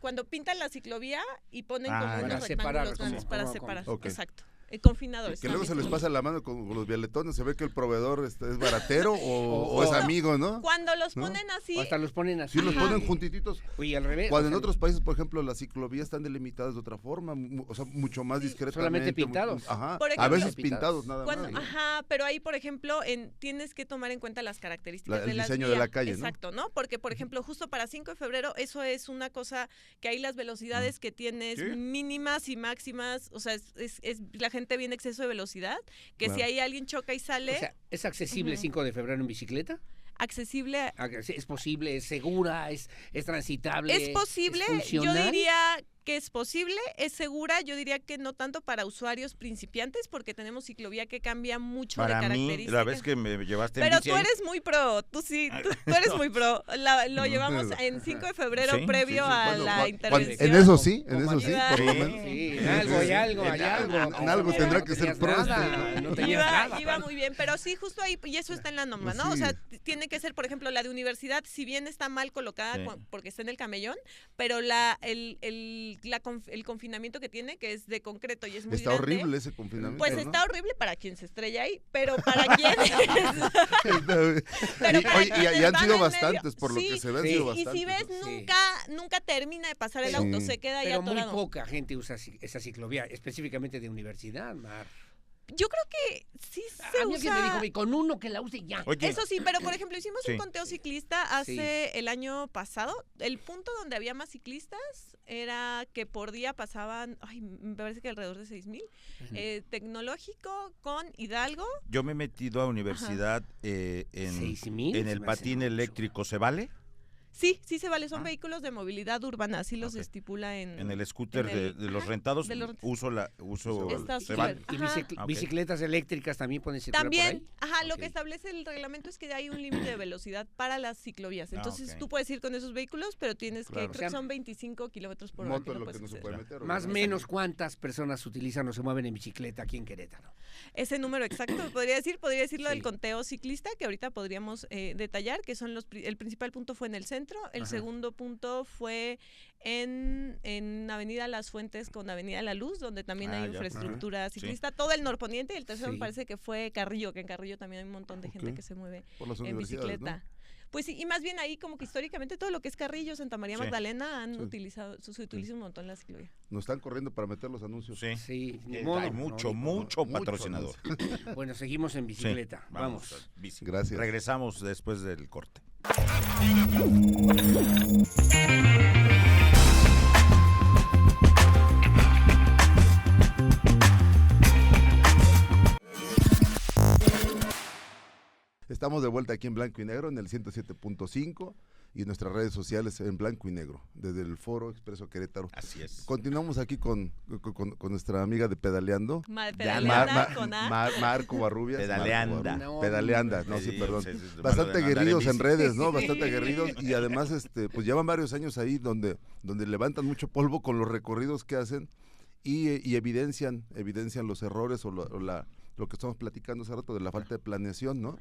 cuando pintan la ciclovía y ponen Ah, como ya. unos Para separar, rectángulos grandes como- para como- separar, Ok. exacto. Confinadores. Que luego se también les son pasa la mano con los vialetones, se ve que el proveedor es baratero o es No. amigo, ¿no? Cuando los ¿No? ponen así, O hasta los ponen así. Sí, los Ajá. ponen juntititos. Oye, al revés. Cuando o en sea, otros países, por ejemplo, las ciclovías están delimitadas de otra forma, o sea, mucho más Sí. discretamente. Solamente pintados. Ajá. Por A ejemplo, veces pintados nada cuando, más. ajá, pero ahí, por ejemplo, tienes que tomar en cuenta las características El de las diseño de la vías. calle, ¿no? Exacto, ¿no? Porque, por ejemplo, justo para 5 de febrero, eso es una cosa que ahí las velocidades que tienes Sí. mínimas y máximas, o sea, es la gente viene exceso de velocidad, que Claro. si ahí alguien choca y sale, O sea, ¿es accesible Ujú. 5 de febrero en bicicleta? accesible. ¿Es posible? ¿Es segura? ¿Es transitable? Es posible, yo funcional? diría que es posible, es segura, yo diría que no tanto para usuarios principiantes, porque tenemos ciclovía que cambia mucho Para de mí, características. la vez que me llevaste en Pero bici tú ahí, eres muy pro, tú sí, tú eres muy pro. Lo llevamos en 5 de febrero Sí, previo sí, sí. a Bueno, la intervención. En eso sí, Iba- por lo Sí. menos. Sí, en algo, hay algo, hay algo. En algo tendrá que ser tenías pro. nada, no tenías nada. Iba muy bien, pero sí, justo ahí, y eso está en la norma, ¿no? O Sí. sea, tiene que ser, por ejemplo, la de universidad, si bien está mal colocada Sí. porque está en el camellón, pero el confinamiento que tiene, que es de concreto y es muy Está grande, horrible ese confinamiento. pues ¿no? está horrible para quien se estrella ahí, pero para quien... Pero Y, para oye, y quienes han van sido en medio, bastantes, por lo sí, que se ve, han sí. sido y bastantes. si ves, Sí. nunca termina de pasar el Sí. auto, se queda ahí Pero muy atorado. poca gente usa esa ciclovía, específicamente de universidad, Mar. Yo creo que sí se A mí alguien me usa... dijo, "Ve, con uno que la use ya". Oye, Eso sí, pero por ejemplo, hicimos Sí. un conteo ciclista hace el año pasado. El punto donde había más ciclistas era que por día pasaban, me parece que alrededor de 6,000. Tecnológico con Hidalgo. yo me he metido a universidad en 6,000, el se me hace patín mucho. eléctrico, ¿se vale? Sí se vale, son vehículos de movilidad urbana, así los estipula en el scooter de los rentados, uso se vale. Y bicicletas eléctricas también pueden circular también, por ahí. lo que establece el reglamento es que hay un límite de velocidad para las ciclovías. Entonces tú puedes ir con esos vehículos, pero tienes que, creo que son 25 kilómetros por hora. Más o menos, ¿cuántas personas utilizan o se mueven en bicicleta aquí en Querétaro? Ese número exacto, podría decirlo del conteo ciclista, que ahorita podríamos detallar, que son el principal punto fue en el centro, el segundo punto fue en Avenida Las Fuentes con Avenida La Luz, donde también hay infraestructura ciclista, todo el norponiente, y el tercero me parece que fue Carrillo, que en Carrillo también hay un montón de gente que se mueve en bicicleta. ¿No? Pues sí, y más bien ahí como que históricamente todo lo que es Carrillo, Santa María Magdalena se utiliza un montón la ciclovía. Nos están corriendo para meter los anuncios. Sí. Hay mucho patrocinador. Bueno, seguimos en bicicleta. Sí, vamos. Gracias. Regresamos después del corte. Estamos de vuelta aquí en Blanco y Negro, en el 107.5 y en nuestras redes sociales en Blanco y Negro, desde el Foro Expreso Querétaro. Así es. Continuamos aquí con nuestra amiga de Pedaleando. Marco Barrubias. Pedaleanda, perdón. Bastante aguerridos en redes, ¿no? Bastante aguerridos y además pues llevan varios años ahí donde levantan mucho polvo con los recorridos que hacen y evidencian los errores o lo que estamos platicando hace rato de la falta de planeación, ¿no?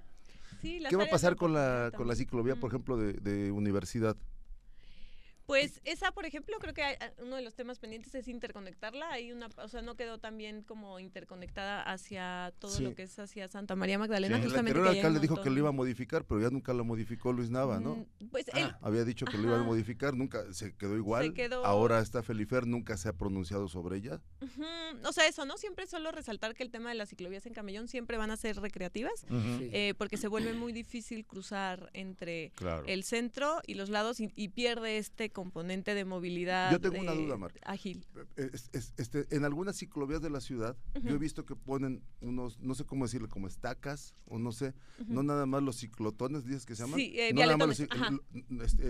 Sí, ¿Qué va a pasar con la ciclovía, por ejemplo, de Universidad? Pues esa, por ejemplo, creo que uno de los temas pendientes es interconectarla. No quedó tan bien como interconectada hacia todo lo que es hacia Santa María Magdalena. El anterior alcalde dijo que lo iba a modificar, pero ya nunca lo modificó Luis Nava, ¿no? Pues él había dicho que lo iba a modificar, nunca se quedó igual. Ahora está Felifer, nunca se ha pronunciado sobre ella. O sea, eso, ¿no? Siempre solo resaltar que el tema de las ciclovías en Camellón siempre van a ser recreativas, porque se vuelve muy difícil cruzar entre el centro y los lados y pierde componente de movilidad. Yo tengo una duda, Mar. Ágil. En algunas ciclovías de la ciudad, yo he visto que ponen unos, no sé cómo decirlo, como estacas, o no sé, no nada más los ciclotones, dices que se llaman. Sí, no vialetones.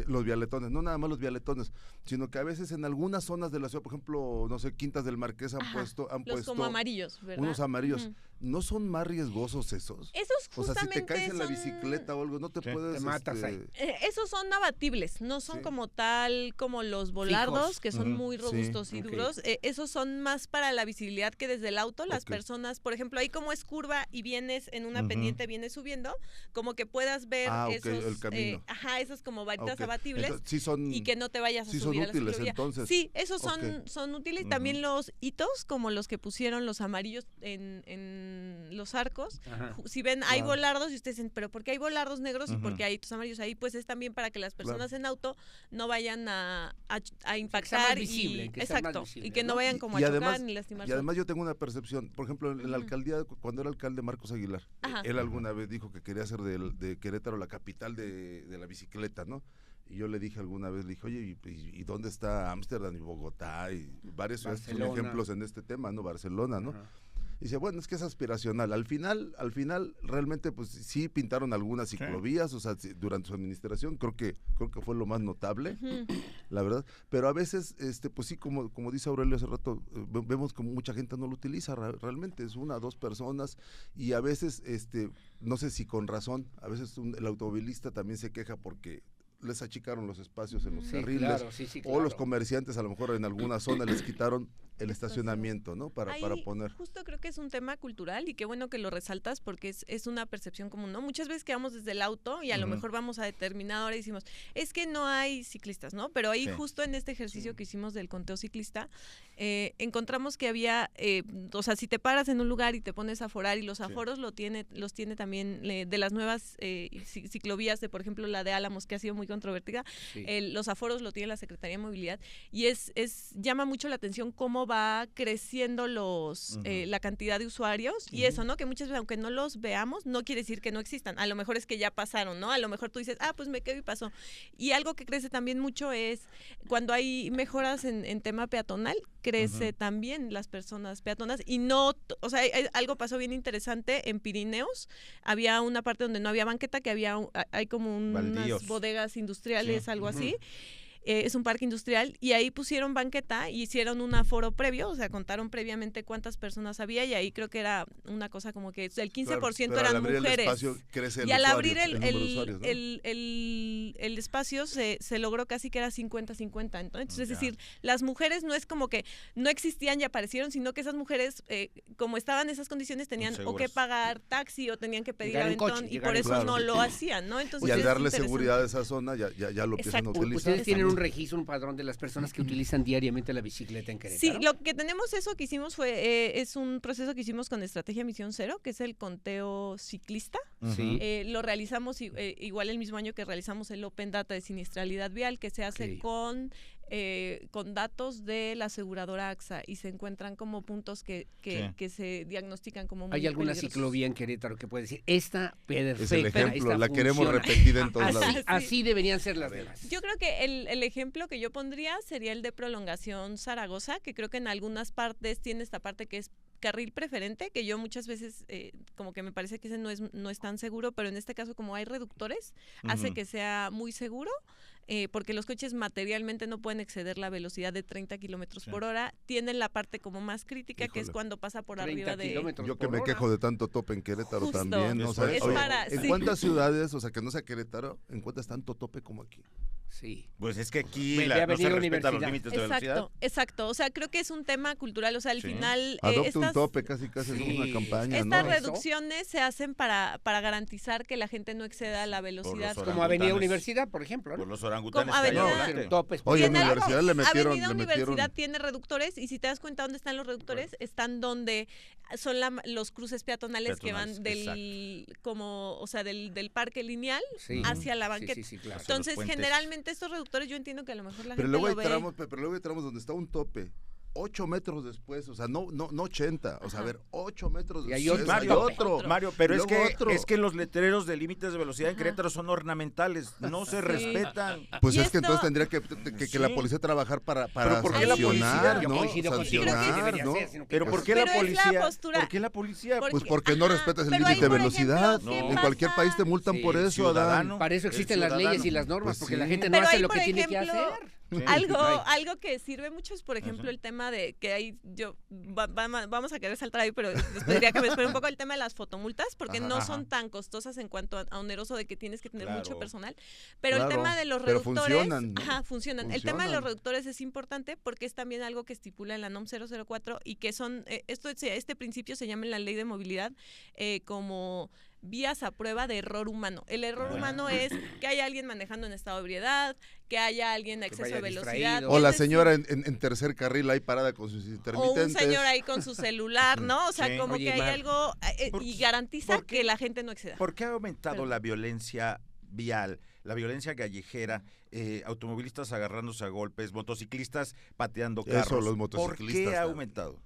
Los vialetones, no nada más los vialetones, sino que a veces en algunas zonas de la ciudad, por ejemplo, no sé, Quintas del Marqués han puesto como amarillos, ¿verdad? Unos amarillos. ¿No son más riesgosos esos? Esos justamente o sea, si te caes en la bicicleta o algo, no te puedes... Te matas ahí. Esos son abatibles, no son como tal como los volardos, fijos, que son muy robustos y duros. Esos son más para la visibilidad que desde el auto. Las personas, por ejemplo, ahí como es curva y vienes en una pendiente, vienes subiendo, como que puedas ver el camino. Esas como varitas abatibles. Entonces, sí son, y que no te vayas a subir son a la útiles, ciclovía. Entonces. Sí, esos son útiles. También los hitos, como los que pusieron los amarillos en los arcos. Si ven, hay volardos y ustedes dicen, pero ¿por qué hay volardos negros y por qué hay hitos amarillos ahí? Pues es también para que las personas en auto no vayan a impactar visible, y que no vayan como a chocar ni lastimar. Y además yo tengo una percepción, por ejemplo, en la alcaldía, cuando era alcalde Marcos Aguilar, él alguna vez dijo que quería hacer de Querétaro la capital de la bicicleta, ¿no? Y yo le dije alguna vez, le dije, oye, ¿y dónde está Ámsterdam y Bogotá? Y varios son ejemplos en este tema, ¿no? Barcelona, ¿no? Y dice, bueno, es que es aspiracional. Al final, realmente, pues sí pintaron algunas ciclovías, o sea, durante su administración, creo que fue lo más notable, la verdad. Pero a veces, pues sí, como dice Aurelio hace rato, vemos que mucha gente no lo utiliza realmente, es 1 o 2 personas, y a veces, no sé si con razón, a veces el automovilista también se queja porque les achicaron los espacios en los carriles, o los comerciantes a lo mejor en alguna zona les quitaron el estacionamiento, ¿no? Para poner. Justo creo que es un tema cultural y qué bueno que lo resaltas porque es una percepción común, ¿no? Muchas veces que vamos desde el auto y a lo mejor vamos a determinada hora y decimos, es que no hay ciclistas, ¿no? Pero ahí justo en este ejercicio que hicimos del conteo ciclista, encontramos que había, o sea, si te paras en un lugar y te pones a aforar y los aforos los tiene también de las nuevas ciclovías de, por ejemplo, la de Álamos, que ha sido muy controvertida, los aforos lo tiene la Secretaría de Movilidad y llama mucho la atención cómo cómo va creciendo la cantidad de usuarios y eso, ¿no? Que muchas veces, aunque no los veamos, no quiere decir que no existan. A lo mejor es que ya pasaron, ¿no? A lo mejor tú dices, pues me quedo y pasó. Y algo que crece también mucho es cuando hay mejoras en tema peatonal, crece también las personas peatonas y no, o sea, algo pasó bien interesante en Pirineos. Había una parte donde no había banqueta, que hay como unas bodegas industriales, algo así. Es un parque industrial y ahí pusieron banqueta y hicieron un aforo previo, o sea, contaron previamente cuántas personas había y ahí creo que era una cosa como que el 15% eran mujeres. Y al abrir el espacio se logró casi que era 50-50. Entonces, es decir, las mujeres no es como que no existían y aparecieron, sino que esas mujeres, como estaban en esas condiciones, tenían o que pagar taxi o tenían que pedir aventón y por eso no lo hacían, ¿no? Entonces, y al darle seguridad a esa zona ya lo empiezan a utilizar. Ustedes tienen un registro, un padrón de las personas que utilizan diariamente la bicicleta en Querétaro. Sí, lo que tenemos, eso que hicimos es un proceso que hicimos con Estrategia Misión Cero, que es el conteo ciclista. Sí. Lo realizamos igual el mismo año que realizamos el Open Data de Siniestralidad Vial, que se hace con datos de la aseguradora AXA y se encuentran como puntos que se diagnostican como muy ¿Hay alguna peligrosos. ciclovía en Querétaro que puede decir, esta perfecta, es el ejemplo, esta la queremos funciona? repetida en todos lados? Así deberían ser las demás. Yo creo que el ejemplo que yo pondría sería el de Prolongación Zaragoza, que creo que en algunas partes tiene esta parte que es carril preferente, que yo muchas veces como que me parece que ese no es tan seguro, pero en este caso como hay reductores, hace que sea muy seguro, porque los coches materialmente no pueden exceder la velocidad de 30 kilómetros por hora, tienen la parte como más crítica, que es cuando pasa por arriba de... Yo que me quejo de tanto tope en Querétaro. Justo. También, ¿no? O sea, ¿en cuántas sí. ciudades, o sea, que no sea Querétaro, encuentras tanto tope como aquí? Sí. Pues es que aquí no se respetan los límites de velocidad. Exacto. O sea, creo que es un tema cultural. O sea, al final... Adopta un tope, casi es una campaña, Estas ¿no? reducciones se hacen para garantizar que la gente no exceda la velocidad. Como Avenida Universidad, por ejemplo, ¿no? Por los orangutanes. Como Avenida... Oye, en la universidad le metieron... Avenida Universidad tiene reductores y si te das cuenta dónde están los reductores, están donde son los cruces peatonales que van del parque lineal hacia la banqueta. Sí, claro. Entonces, generalmente estos reductores yo entiendo que a lo mejor la gente luego lo ve. Pero luego hay tramos donde está un tope 8 metros después, o sea, no 80, o sea, a ver, 8 metros después. Y hay otro. Mario, pero es que los letreros de límites de velocidad en Querétaro son ornamentales, no se respetan. Pues es que entonces tendría que la policía trabajar para ¿por qué la sancionar, policía? ¿no? Sancionar, ¿no? Pero ¿por qué la policía? ¿Por qué la policía? Pues porque no respetas el límite de velocidad. En cualquier país te multan por eso, Adán. Para eso existen las leyes y las normas, porque la gente no hace lo que tiene que hacer. Algo que sirve mucho es, por ejemplo, el tema de que hay, vamos a querer saltar ahí, pero tendría que me espere un poco el tema de las fotomultas, porque no son tan costosas en cuanto a oneroso de que tienes que tener mucho personal, pero el tema de los reductores, funcionan. El tema de los reductores es importante porque es también algo que estipula en la NOM 004 y que son, este principio se llama en la ley de movilidad como vías a prueba de error humano. El error humano es que haya alguien manejando en estado de ebriedad, que haya alguien a exceso de velocidad. O la señora en tercer carril ahí parada con sus intermitentes. O un señor ahí con su celular, ¿no? O sea, como que hay algo y garantiza que la gente no exceda. ¿Por qué ha aumentado la violencia vial, la violencia callejera, automovilistas agarrándose a golpes, motociclistas pateando carros? Eso, los motociclistas. ¿Por qué ha aumentado?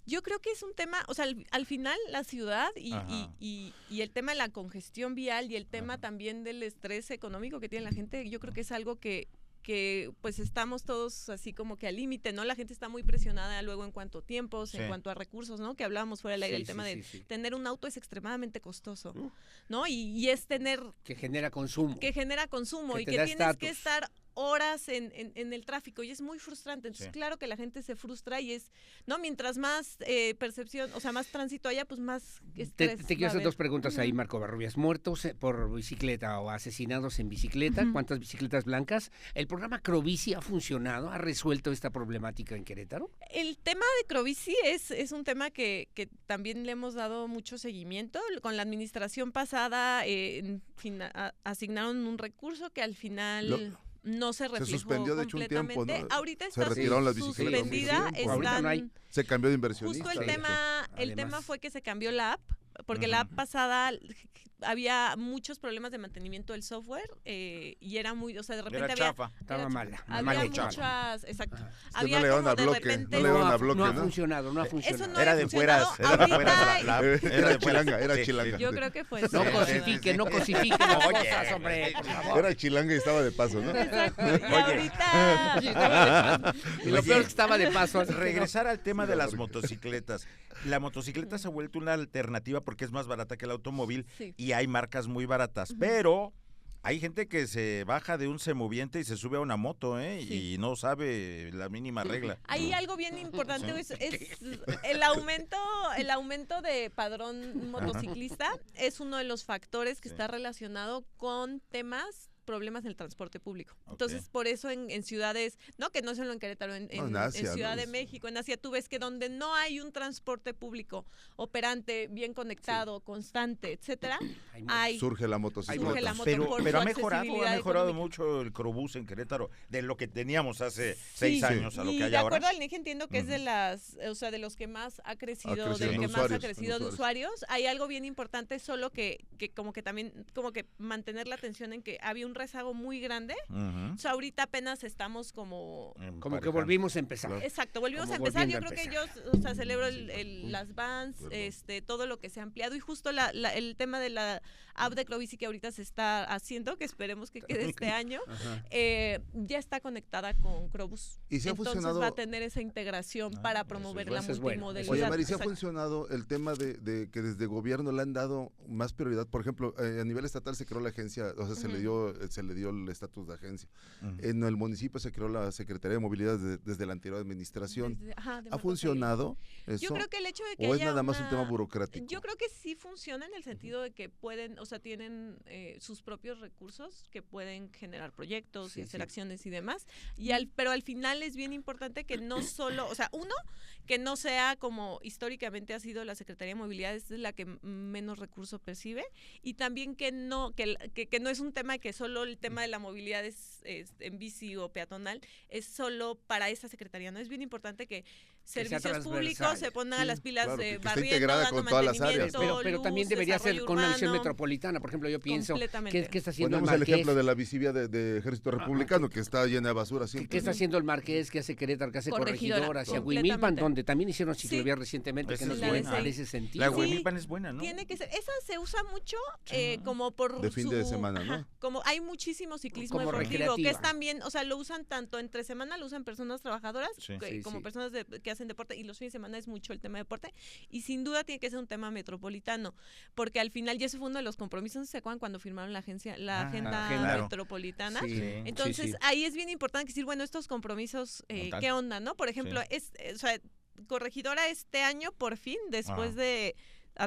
Yo creo que es un tema, o sea, al final la ciudad y el tema de la congestión vial y el tema también del estrés económico que tiene la gente, yo creo que es algo que pues estamos todos así como que al límite, ¿no? La gente está muy presionada luego en cuanto a tiempos, en cuanto a recursos, ¿no? Que hablábamos fuera del aire, el tema de tener un auto es extremadamente costoso, ¿no? Y es tener... Que genera consumo. Que genera consumo y que tienes que estar horas en el tráfico y es muy frustrante. Entonces, claro que la gente se frustra y es, ¿no? Mientras más percepción, o sea, más tránsito haya, pues más estrés. Te quiero hacer dos preguntas ahí, Marco Barrubias. ¿Muertos por bicicleta o asesinados en bicicleta? ¿Cuántas bicicletas blancas? ¿El programa Crobici ha funcionado? ¿Ha resuelto esta problemática en Querétaro? El tema de Crobici es un tema que también le hemos dado mucho seguimiento. Con la administración pasada asignaron un recurso que al final... no se reflejó suspendió de hecho un tiempo, ¿no? Ahorita se está retiraron las bicicletas suspendida, ahorita no hay. Se cambió de inversionista. Justo el tema fue que se cambió la app, porque la app pasada había muchos problemas de mantenimiento del software y era muy, o sea, de repente Era había... chafa. Estaba mala. Había mal hecha. muchas, exacto. Es que Había no le daban como a de bloque, repente... no le daban a bloque, no ha ¿no? funcionado, no ha funcionado. Eso no Era había de fueras, funcionado. era de fueras. Ahorita- Era Era de fueras. chilanga, era Sí, chilanga. Yo creo que fue No eso. cosifique, no cosifique las Oye. cosas, hombre, por favor. Era chilanga y estaba de paso, ¿no? Exacto. Y Oye. ahorita... Sí, estaba de paso. Y lo Oye, peor es que estaba de paso. Regresar al tema de las porque- motocicletas. La motocicleta se ha vuelto una alternativa porque es más barata que el automóvil Sí. y hay marcas muy baratas, pero hay gente que se baja de un semoviente y se sube a una moto, Sí. y no sabe la mínima regla. Ahí algo bien importante es el aumento de padrón motociclista es uno de los factores que Sí. está relacionado con problemas en el transporte público. Ok. Entonces, por eso en ciudades, no que no solo en Querétaro, en Asia, Ciudad ¿no? de México, en Asia, tú ves que donde no hay un transporte público operante, bien conectado, constante, etcétera, hay Surge la motocicleta. surge la moto Pero, por pero su ha mejorado accesibilidad mucho económica. el Crobús en Querétaro de lo que teníamos hace Sí. 6 años a lo Y que hay de ahora. acuerdo al INEGI entiendo que es de Ujú. las, o sea, de los que más ha crecido, crecido del en que más ha usuarios, crecido en de usuarios. Hay algo bien importante, solo que como que también, como que mantener la atención en que había un rezago muy grande. Ujú. O sea, ahorita apenas estamos como... Como que Emparejando. volvimos a empezar. Claro. Exacto, volvimos Como a empezar. Yo volviendo creo a que yo, o sea, celebro las vans, Perdón. todo lo que se ha ampliado y justo el tema de la app de Crobici que ahorita se está haciendo, que esperemos que quede este año, Ajá. ya está conectada con Crobus. Y si ha Entonces funcionado. va a tener esa integración Ah, para eso es promover bueno. la Eso es bueno. multimodalidad. Oye, Mari, ¿sí ha Exacto. funcionado el tema de que desde gobierno le han dado más prioridad? Por ejemplo, a nivel estatal se creó la agencia, o sea, se le dio el estatus de agencia. Ujú. En el municipio se creó la Secretaría de Movilidad desde la anterior administración. De ¿Ha Marco funcionado eso? Yo creo que el hecho de que ¿O es haya nada más un tema una- burocrático? Yo creo que sí funciona en el sentido de que pueden, o sea, tienen sus propios recursos que pueden generar proyectos y Sí, hacer sí. acciones y demás. Pero al final es bien importante que no solo, o sea, uno, que no sea como históricamente ha sido la Secretaría de Movilidad, es la que menos recursos percibe, y también que no es un tema que solo el tema de la movilidad es en bici o peatonal, es solo para esa secretaría, ¿no? Es bien importante que sea servicios públicos transversal. se pongan a Sí, las pilas claro, de que esté barriendo, integrada dando con todas las áreas. mantenimiento, Pero también luz, debería ser desarrollo con una visión urbano. metropolitana. Por ejemplo, yo pienso, Completamente. ¿qué está haciendo el Ponemos el Marqués? ejemplo de la visivia de Ejército Republicano, que está llena de basura siempre. ¿Qué está haciendo el Marqués? ¿Qué hace Querétaro? ¿Qué hace Corregidora, Corregidora? Hacia completamente. Huimilpan, donde también hicieron Sí. ciclovía recientemente, Esa que nos es ven buena. en ese sentido. La Sí. Huimilpan es buena, ¿no? Tiene que ser, esa se usa mucho como por De fin de semana, ¿no? como hay muchísimo ciclismo Como deportivo, que recreativa. es también, o sea, lo usan tanto entre semana, lo usan personas trabajadoras Sí. Sí, como sí. personas que hacen deporte, y los fines de semana es mucho el tema de deporte, y sin duda tiene que ser un tema metropolitano, porque al final ya ese fue uno de los compromisos, ¿se acuerdan cuando firmaron la agenda claro. metropolitana? Sí, Entonces, sí, sí. ahí es bien importante decir, bueno, estos compromisos, Total. ¿qué onda, no? Por ejemplo, Sí. o sea, Corregidora este año, por fin, después Ajá. de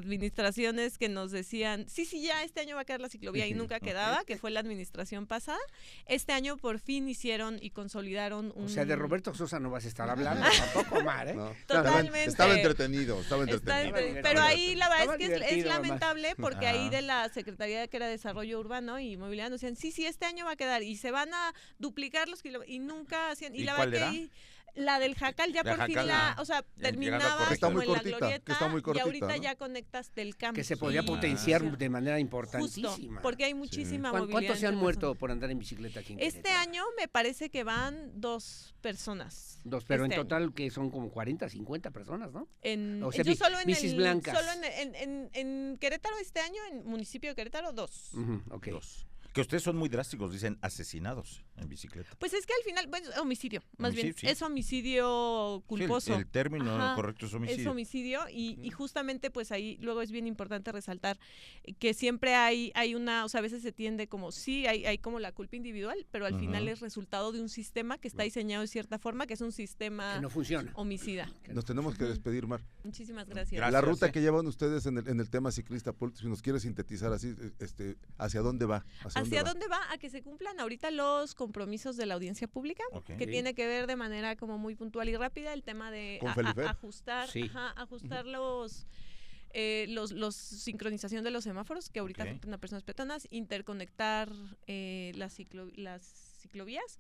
administraciones que nos decían, sí, ya este año va a quedar la ciclovía y nunca quedaba, que fue la administración pasada. Este año por fin hicieron y consolidaron un... O sea, de Roberto Sosa no vas a estar hablando, tampoco mal, ¿eh? No, Totalmente. Estaba entretenido, estaba Está entretenido. entre- pero ahí la verdad Estaba es que es divertido, nomás. lamentable porque Ajá. ahí de la Secretaría que era Desarrollo Urbano y Movilidad nos decían, sí, este año va a quedar y se van a duplicar los kilómetros y nunca hacían. Y ¿Y la cuál verdad que era? ahí, la del Jacal ya La por fin Jacal, o sea, ya llegando a terminaba Corregidora. Está como muy en la cortita, glorieta que está muy y cortita, ahorita ¿no? ya conectas del campo. Que se podía Y- potenciar Justo, de manera importantísima. porque hay muchísima movilidad. ¿Cuántos se han entre muerto personas. por andar en bicicleta aquí en Este Querétaro? año me parece que van 2 personas. Dos, pero este en año. total que son como 40, 50 personas, ¿no? En, O sea, yo solo en bicis el, blancas. Solo en Querétaro este año, en municipio de Querétaro, 2. Ujú, ok. Dos. Que ustedes son muy drásticos, dicen asesinados en bicicleta. Pues es que al final, bueno, homicidio, más bien, Homicidio, sí. es homicidio Sí, culposo. el término Ajá, correcto es Es homicidio. homicidio y justamente pues ahí luego es bien importante resaltar que siempre hay una, o sea, a veces se tiende como, sí, hay como la culpa individual, pero al final Ujú. es resultado de un sistema que está diseñado de cierta forma, que es un sistema Que no funciona. homicida. Nos tenemos que despedir, Mar. Muchísimas gracias. Gracias. La ruta que llevan ustedes en el tema ciclista, Paul, si nos quieres sintetizar así, ¿hacia dónde va? ¿Hacia dónde va? A que se cumplan ahorita los compromisos de la audiencia pública, Ok. que tiene que ver de manera como muy puntual y rápida el tema de ¿Con Felifer? ajustar, Sí. ajustar los sincronización de los semáforos que ahorita Ok. afectan a personas peatonas, interconectar las ciclovías,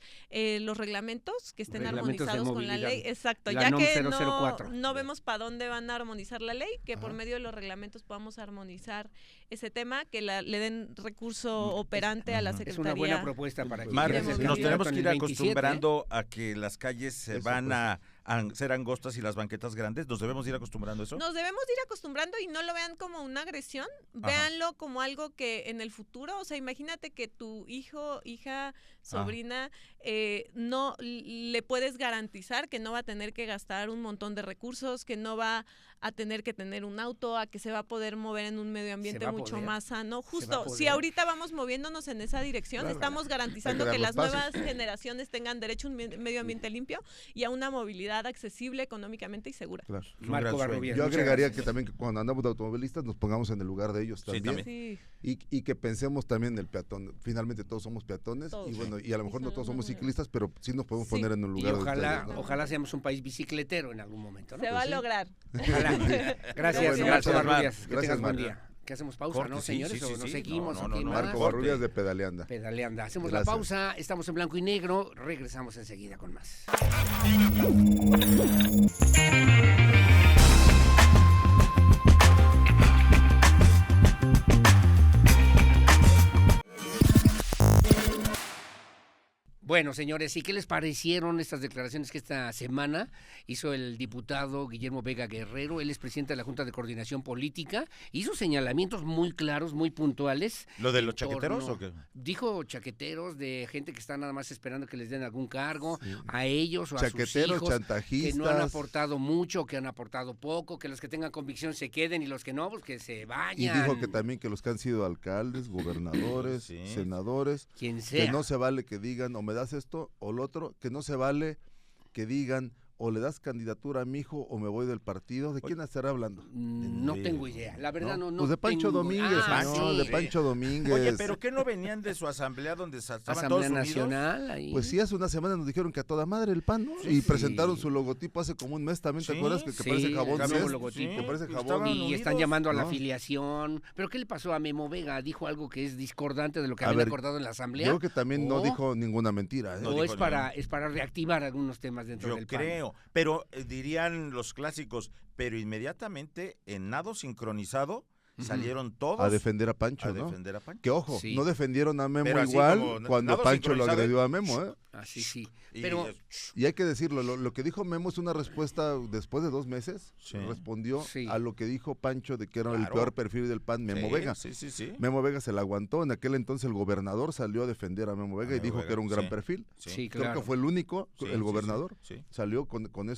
los reglamentos que estén Reglamentos de armonizados con la movilidad. ley, exacto, La ya NOM que 004. no vemos para dónde van a armonizar la ley, que por Ajá. medio de los reglamentos podamos armonizar ese tema, que le den recurso operante a la Es Es Secretaría. una buena propuesta para quien Mar, quiera de ser nos movilidad. tenemos candidato que en ir el 27, acostumbrando a que las calles se Eso, van pues. a ser angostas y las banquetas grandes. ¿Nos debemos ir acostumbrando a eso? Nos debemos de ir acostumbrando y no lo vean como una agresión, Ajá. véanlo como algo que en el futuro, o sea, imagínate que tu hijo, hija, sobrina, no le puedes garantizar que no va a tener que gastar un montón de recursos, que no va a tener que tener un auto, a que se va a poder mover en un medio ambiente va a mucho poder. más sano. va a Justo, si poder. ahorita vamos moviéndonos en esa dirección, Claro. estamos garantizando Hay que que dar las los nuevas generaciones tengan derecho a un medio ambiente limpio y a una movilidad accesible económicamente y segura. Claro. Es un Marco gran sueño. Barrubias. Yo muchas agregaría gracias. que también que cuando andamos de automovilistas nos pongamos en el lugar de ellos Sí, también. también. Sí. Y que pensemos también en el peatón. Finalmente todos somos peatones Todos. y bueno, y a lo mejor no todos somos Sí. ciclistas, pero sí nos podemos Sí. poner en el Y lugar de ojalá, ustedes, ¿no? ojalá seamos un país bicicletero en algún momento, ¿no? Se va a sí. lograr. Ojalá. Gracias, Bueno, Marco gracias, Barrubias. Mar. Que Gracias, tengas buen Mar. día. ¿Qué hacemos pausa, Corte, no, sí, señores? sí, ¿O sí, nos sí. seguimos? No, ¿O no, qué no, más? Marco corte. Barrubias de Pedaleanda. Pedaleanda. Hacemos la Gracias. pausa, estamos en blanco y negro, regresamos enseguida con más. Bueno, señores, ¿y qué les parecieron estas declaraciones que esta semana hizo el diputado Guillermo Vega Guerrero? Él es presidente de la Junta de Coordinación Política. Hizo señalamientos muy claros, muy puntuales. ¿Lo de en los chaqueteros torno- o qué? Dijo chaqueteros de gente que está nada más esperando que les den algún cargo, Sí. a ellos o a sus Chaqueteros, hijos, chantajistas. que no han aportado mucho, que han aportado poco, que los que tengan convicción se queden y los que no, pues que se Y vayan. dijo que también que los que han sido alcaldes, gobernadores, Sí. senadores, Quien sea. que no se vale que digan o me das esto o lo otro, que no se vale que digan o le das candidatura a mi hijo o me voy del partido. ¿De quién estará hablando? No tengo idea. La verdad no. Pues de Pancho tengo- Domínguez, Ah, señor, sí. de Pancho Domínguez. Oye, ¿pero qué no venían de su asamblea donde estaban Asamblea todos unidos? Nacional ahí. Pues sí, hace una semana nos dijeron que a toda madre el PAN, ¿no? Sí, Y sí. presentaron su logotipo hace como un mes también, ¿te Sí, acuerdas? Que sí, parece jabón. el ¿sí? nuevo logotipo. Que parece pues jabón. estaban y están unidos, llamando a la ¿no? afiliación. ¿Pero qué le pasó a Memo Vega? ¿Dijo algo que es discordante de lo que A habían ver, acordado en la Yo asamblea? creo que también no ¿O- dijo ninguna mentira. ¿eh? No ¿O dijo es para reactivar algunos temas dentro Yo del PAN? creo, pero dirían los clásicos, pero inmediatamente en nado sincronizado Ujú. salieron todos A defender a Pancho, a ¿no? defender a Pancho. Que ojo, Sí. no defendieron a Memo Pero así igual como cuando nada Pancho lo sincronizado, agredió a Memo, ¿eh? Así sí. Y, Pero Y hay que decirlo, lo que dijo Memo es una respuesta después de 2 meses. Sí. Respondió Sí. a lo que dijo Pancho de que era el Claro. peor perfil del PAN, Memo sí, Vega. Sí, sí, sí. Memo Vega se la aguantó. En aquel entonces el gobernador salió a defender a Memo Vega y Memo dijo Vega, que era un gran sí. perfil. sí, Creo claro. que fue el único, Sí, el sí, gobernador. sí, sí. Salió con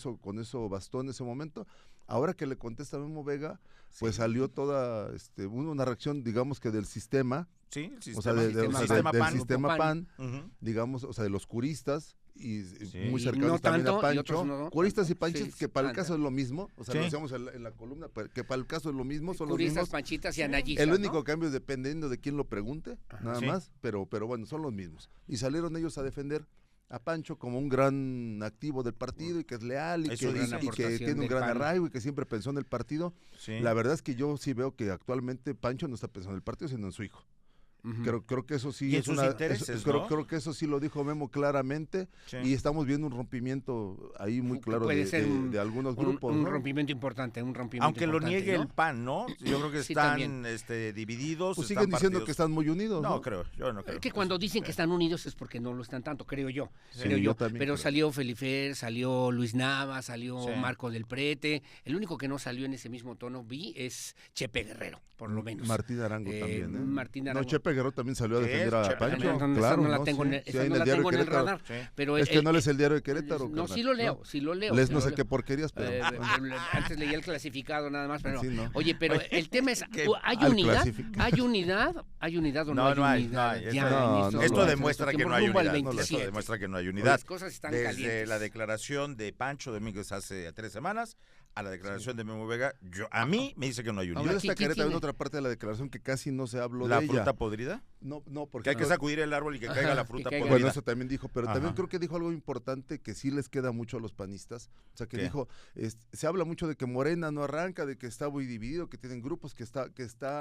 eso bastó en ese momento. Ahora que le contesta a Memo Vega, pues Sí. salió toda una reacción, digamos que del sistema, Sí, el o sea, sistema del PAN. sistema PAN, Ujú. digamos, o sea, de los curistas y Sí. muy Y cercanos no también tanto, a y Pancho. otros no Curistas y tanto. panchistas, Sí, que para el anda. caso es lo mismo, o sea, Sí. lo decíamos en la columna, que para el caso es lo mismo, son los Curistas, mismos. panchitas y Sí. anayistas, El ¿no? único cambio es dependiendo de quién lo pregunte, nada Sí. más, pero bueno, son los mismos. Y salieron ellos a defender a Pancho como un gran activo del partido y que es leal y Eso que, dicen. y que tiene un Del gran PAN. arraigo y que siempre pensó en el partido. Sí. La verdad es que yo sí veo que actualmente Pancho no está pensando en el partido, sino en su hijo. Ujú. Creo que eso sí Y en es sus intereses, creo, ¿no? creo que eso sí lo dijo Memo claramente Sí. y estamos viendo un rompimiento ahí muy Que claro puede de, ser de algunos un grupos. un ¿no? rompimiento importante, un rompimiento Aunque lo importante, niegue ¿no? el PAN, ¿no? Yo creo que Sí, están también. divididos. Pues están siguen diciendo partidos. que están muy unidos. No, creo, yo no creo. Que cuando dicen que están unidos es porque no lo están tanto, creo yo. Sí, creo yo yo. también Pero creo. salió Felifer, salió Luis Nava, salió Sí. Marco del Prete. El único que no salió en ese mismo tono vi es Chepe Guerrero, por lo menos. Martín Arango también. ¿eh? Martín No, Arango. Chepe Guerrero también salió a ¿Qué defender es a Chepe? Pancho. No, esa Claro, no la tengo, sí, en, sí, esa hay no en la el diario tengo en el Querétaro. radar. Sí. Pero Es que no lees el diario de Querétaro. No, carnal. sí lo leo, sí lo leo. Lees sí no lo sé leo. qué porquerías, pero... Antes leía el clasificado nada más, pero Sí, ¿no? oye, pero el tema es, ¿Qué? ¿hay Al unidad? clasificado. ¿Hay unidad o no, No, hay no hay, unidad? no hay. Ya, No, en no, Esto no, demuestra que no hay rumbo al unidad. 27. Esto demuestra que no hay unidad. Las cosas están Desde calientes. la declaración de Pancho Domínguez hace 3 semanas a la declaración de Memo Vega, a mí me dice que no hay Yo unidad. Ahora, ¿qué destacaré también tiene? otra parte de la declaración que casi no se habló ¿La de ella. fruta podrida? No, Que porque hay que sacudir el árbol y que caiga la fruta caiga. podrida. bueno, eso también dijo, pero también Ajá. creo que dijo algo importante que sí les queda mucho a los panistas. O sea, que ¿Qué? dijo, se habla mucho de que Morena no arranca, de que está muy dividido, que tienen grupos, que está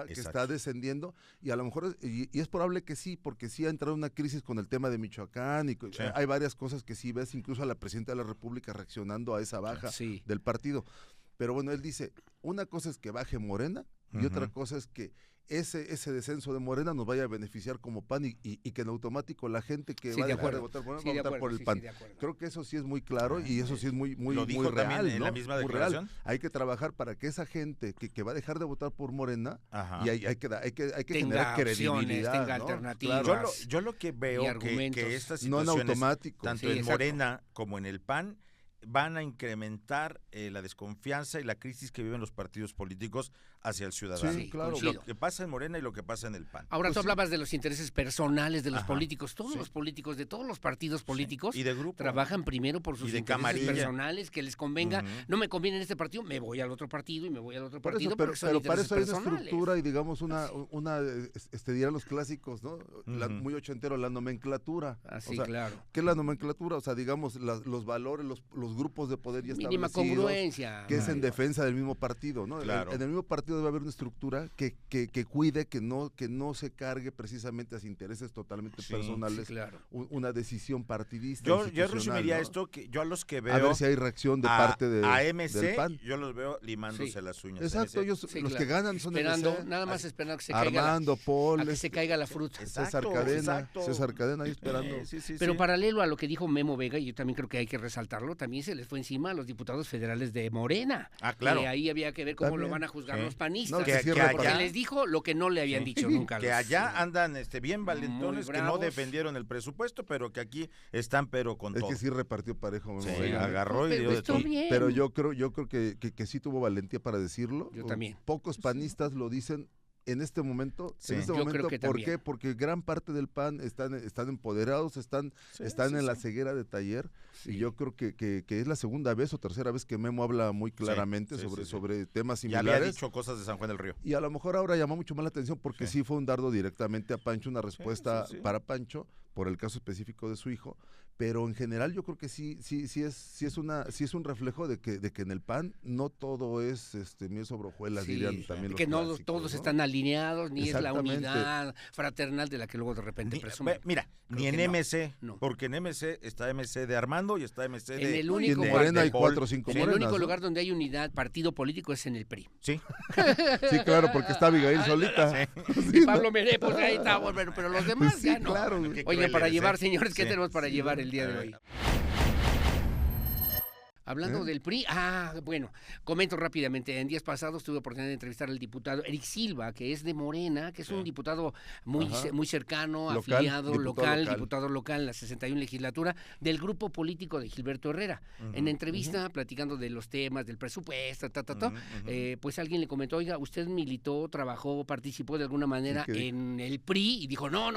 Exacto. descendiendo, y a lo mejor, y es probable que sí, porque sí ha entrado una crisis con el tema de Michoacán, y Sí. hay varias cosas que sí ves, incluso a la presidenta de la República reaccionando a esa baja Sí. del partido. Pero bueno, él dice, una cosa es que baje Morena, y otra Ujú. cosa es que ese descenso de Morena nos vaya a beneficiar como PAN y que en automático la gente que Sí, va a de dejar de acuerdo. votar por Morena Sí, va a de votar acuerdo, por el sí, PAN. sí, de acuerdo. Creo que eso sí es muy claro y eso sí es muy ¿Lo dijo muy también real, en ¿no? la misma Muy real. declaración? Hay que trabajar para que esa gente que va a dejar de votar por Morena Ajá. y hay que Tenga generar opciones, credibilidad, tenga ¿no? alternativas. Claro. Yo lo que veo y argumentos. que estas No en situaciones, automático. tanto Sí, en exacto. Morena como en el PAN, van a incrementar la desconfianza y la crisis que viven los partidos políticos hacia el ciudadano. Sí, claro. coincido. Lo que pasa en Morena y lo que pasa en el PAN. Ahora, Pues tú sí. hablabas de los intereses personales de los Ajá. políticos. Todos Sí. los políticos de todos los partidos políticos Y de grupo. trabajan primero por sus Y de intereses camarilla. personales, que les convenga. Ujú. No me conviene en este partido, me voy al otro partido y me voy al otro Por partido eso, pero porque son para intereses eso hay una personales. estructura y digamos una dirán los clásicos, ¿no? Ujú. Muy ochentero, la nomenclatura. Así, O sea, claro. ¿qué es la nomenclatura? O sea, digamos, los valores, los grupos de poder ya Mínima establecidos, congruencia. que es en Mario. defensa del mismo partido, ¿no? Claro. En el mismo partido debe haber una estructura que cuide, que no se cargue precisamente a intereses totalmente Sí, personales, Sí, claro. una decisión partidista. Yo institucional, resumiría ¿no? esto, que yo a los que veo A ver si hay reacción de a parte a del MC, PAN. yo los veo limándose Sí. las uñas. Exacto, MC. ellos Sí, los claro. que ganan son Esperando, MC, nada más esperando que se caiga Armando, Paul, a que se caiga la fruta. Exacto, César Cadena, exacto. César Cadena ahí esperando. Sí, sí, Pero sí. paralelo a lo que dijo Memo Vega, y yo también creo que hay que resaltarlo, también se les fue encima a los diputados federales de Morena. Ah, claro. Que ahí había que ver cómo También. lo van a juzgar Sí. los panistas. No, que sí allá- Porque les dijo lo que no le habían Sí. dicho nunca. Que los- allá andan bien valentones, muy que no bravos. defendieron el presupuesto, pero que aquí están pero con Es todo. que sí repartió parejo Memo Sí, Vega, ¿eh? agarró y Pero dio de estuvo todo. bien. Pero yo creo que sí tuvo valentía para decirlo. Yo también. Pocos panistas lo dicen en este momento. Sí. En este Yo creo momento, que ¿por también. qué? Porque gran parte del PAN están empoderados, están Sí, en sí, la sí. ceguera de Taller. Sí. Y yo creo que es la segunda vez o tercera vez que Memo habla muy claramente sí, sobre, sí. sobre temas Ya había similares. dicho cosas de San Juan del Río. Y a lo mejor ahora llamó mucho más la atención porque Sí. sí fue un dardo directamente a Pancho, una respuesta sí. para Pancho por el caso específico de su hijo, pero en general yo creo que sí es un reflejo de que en el PAN no todo es miel sobre hojuelas, Sí, dirían también los que no clásicos, todos ¿no? están alineados, ni es la Exactamente. unidad fraternal de la que luego de repente presumen. Mira, Creo ni en que no. MC, No. porque en MC está MC de Armando y está MC En de... el Y único en lugar- Morena hay Paul. 4 o 5 En el morenas, único ¿no? lugar donde hay unidad, partido político, es en el PRI. Sí, Sí, claro, porque está Abigail solita. Y Pablo Meré, pues ahí está, bueno, pero los demás Pues sí, ya no. claro. Qué Oye, cruel para eres, llevar, ¿eh? señores, ¿qué Sí. tenemos para llevar el día de A hoy? ver. Hablando del PRI, bueno, comento rápidamente. En días pasados tuve oportunidad de entrevistar al diputado Eric Silva, que es de Morena, que es un diputado muy, Ajá. muy cercano, Local, afiliado, diputado diputado local en la 61 legislatura del grupo político de Gilberto Herrera. En entrevista, platicando de los temas del presupuesto, pues alguien le comentó, oiga, usted militó, trabajó, participó de alguna manera ¿Y qué dijo? en el PRI, y dijo, no.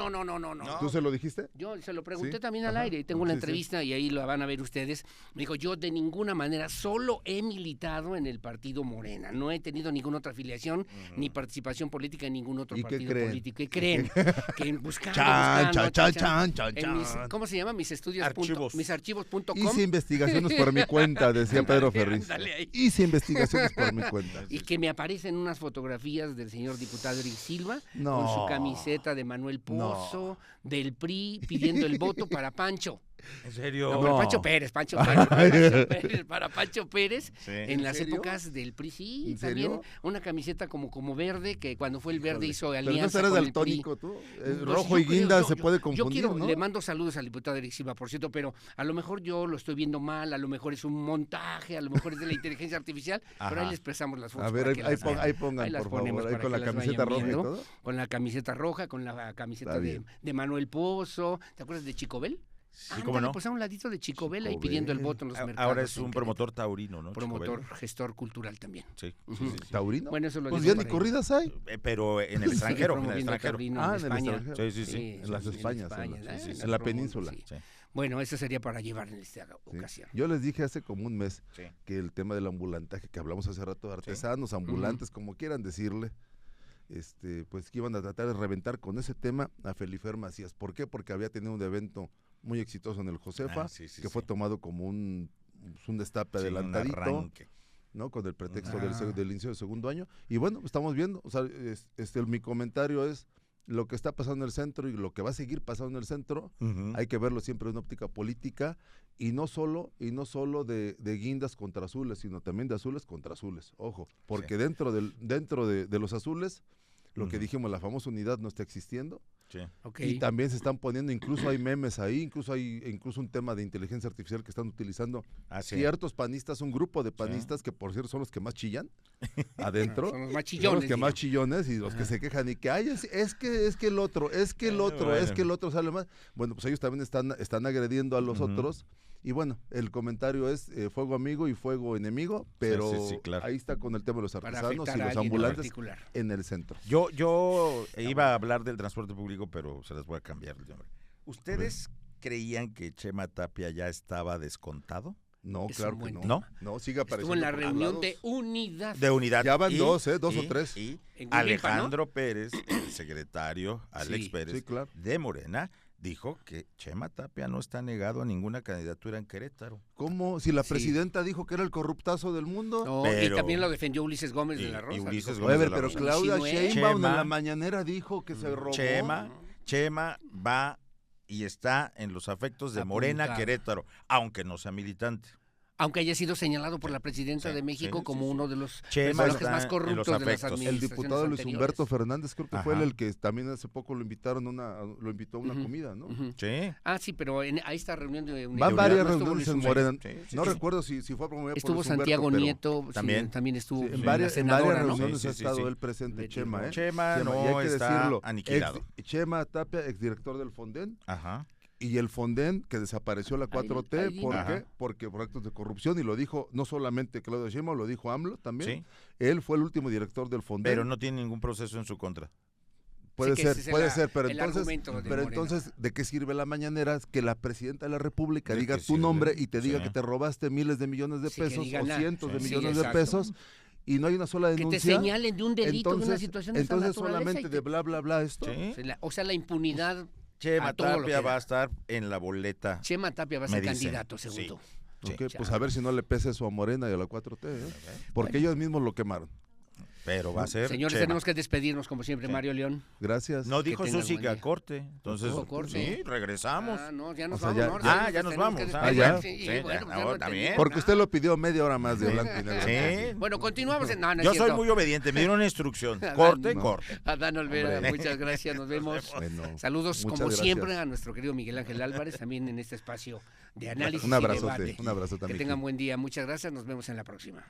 ¿Tú se lo dijiste? Yo se lo pregunté Sí, también al ajá, aire, tengo una sí, sí. entrevista y ahí lo van a ver ustedes. Me dijo, yo de ninguna manera, solo he militado en el partido Morena, no he tenido ninguna otra afiliación ni participación política en ningún otro ¿Y qué partido creen? político. ¿Y creen? Que buscando, Chan, buscando, chan. en mis, ¿cómo se llama? Mis estudios. Archivos. Mis archivos.com. Hice investigaciones por mi cuenta, decía Pedro Ferriz. ándale ahí. Hice investigaciones por mi cuenta. Y que me aparecen unas fotografías del señor diputado Eric Silva No. con su camiseta de Manuel Pozo, del PRI, pidiendo el voto para Pancho. ¿En serio? No, para No. Pancho Pérez, para Pancho Pérez, Sí. en las serio? épocas del PRI, sí, ¿En también serio? una camiseta como verde, que cuando fue el verde Híjole. hizo Pero no alianza serás con el daltónico tú. PRI. Pues Rojo yo y guinda creo, se puede yo confundir, quiero, ¿no? le mando saludos al diputado Eric Silva, por cierto, pero a lo mejor yo lo estoy viendo mal, a lo mejor es un montaje, a lo mejor es de la inteligencia artificial, pero ahí Ajá. les prestamos las fotos. A ver, para que las vean. ahí pongan, Ahí las por ponemos favor, ahí para con que la las camiseta vayan roja y viendo. todo. Con la camiseta roja, con la camiseta Está de, bien. de Manuel Pozo. ¿Te acuerdas de Chicobel? Sí, cómo no. Pues a un ladito de Chicobel ahí Chicobel. pidiendo el voto en los mercados. Ahora es en un Querétaro. promotor taurino, ¿no? Promotor, Chicobel? gestor cultural también. Sí, sí, Ujú. sí, sí. ¿Taurino? Bueno, eso lo Pues digo ya ni para- corridas hay. Pero en el extranjero, en el promoviendo extranjero. taurino Ah, en en el España. extranjero. Sí, sí, sí. En las Españas, España, sí, ¿eh? sí, Las en la promo- península. sí. Sí. Bueno, eso sería para llevar en esta Sí. ocasión. Yo les dije hace como un mes Sí. que el tema del ambulantaje, que hablamos hace rato de artesanos, ambulantes, como quieran decirle, pues que iban a tratar de reventar con ese tema a Felifer Macías. ¿Por qué? Porque había tenido un evento muy exitoso en el Josefa, que fue tomado como un destape adelantadito, ¿no? Con el pretexto del inicio del segundo año. Y bueno, estamos viendo, o sea, mi comentario es lo que está pasando en el centro y lo que va a seguir pasando en el centro, hay que verlo siempre en una óptica política y no solo de guindas contra azules, sino también de azules contra azules. Ojo, porque dentro de los azules, lo que dijimos, la famosa unidad no está existiendo. Sí. Okay. Y también se están poniendo, incluso hay memes ahí, incluso un tema de inteligencia artificial que están utilizando ciertos panistas, un grupo de panistas que por cierto son los que más chillan adentro. Son los más chillones. Son los que más chillones y los que se quejan y que ay, es que el otro sale más. Bueno, pues ellos también están agrediendo a los otros. Y bueno, el comentario es fuego amigo y fuego enemigo, pero claro, ahí está con el tema de los artesanos y los ambulantes en el centro. Yo iba a hablar del transporte público, pero se las voy a cambiar el nombre. ¿Ustedes creían que Chema Tapia ya estaba descontado? No, claro que no. No, sigue apareciendo. Estuvo en la reunión de unidad. Ya van dos o tres. Y Alejandro Pérez, el secretario, Alex Pérez, de Morena, dijo que Chema Tapia no está negado a ninguna candidatura en Querétaro. ¿Cómo? Si la presidenta dijo que era el corruptazo del mundo. No, y también lo defendió Ulises Gómez de la Rosa. Pero Claudia Sheinbaum en la mañanera dijo que se robó. Chema va y está en los afectos de Morena Querétaro, aunque no sea militante. Aunque haya sido señalado por la presidenta de México como uno de los personajes más corruptos de las administraciones. El diputado Luis Humberto Fernández creo que fue el que también hace poco lo invitó a una comida, ¿no? Sí. Sí, pero a esta reunión de unidad. Van varias reuniones en Morena. No recuerdo si fue promovida por estuvo Santiago Nieto, también estuvo en varias reuniones ha estado él presente, Chema. Chema no está aniquilado. Chema Tapia, exdirector del Fonden. Ajá. Y el Fonden, que desapareció la 4T, ¿por qué? Porque por actos de corrupción, y lo dijo no solamente Claudio Sheinbaum, lo dijo AMLO también. Él fue el último director del Fonden. Pero no tiene ningún proceso en su contra. Puede ser, pero entonces, ¿de qué sirve la mañanera? Que la presidenta de la República diga tu nombre y te diga que te robaste miles de millones de pesos o cientos de millones de pesos. Y no hay una sola denuncia. Que te señalen de un delito, de una situación de esa naturaleza. Entonces solamente de bla, bla, bla esto. O sea, la impunidad. Chema Tapia va a estar en la boleta. Chema Tapia va a ser candidato, según tú. Pues a ver si no le pesa eso a Morena y a la 4T, porque ellos mismos lo quemaron. Pero va a ser Señores, Chema. Tenemos que despedirnos como siempre, Mario León. Gracias. No dijo Susi que a corte. Entonces, corte. regresamos. No, ya nos vamos. Ya nos vamos. Ya. También. Porque usted lo pidió media hora más de blanco y negro. Sí. Bueno, continuamos. Yo soy muy obediente, me dieron una instrucción. Corte. Adán Olvera, muchas gracias, nos vemos. Saludos como siempre a nuestro querido Miguel Ángel Álvarez, también en este espacio de análisis un abrazo, y debate. Un abrazo también. Que tengan buen día, muchas gracias, nos vemos en la próxima.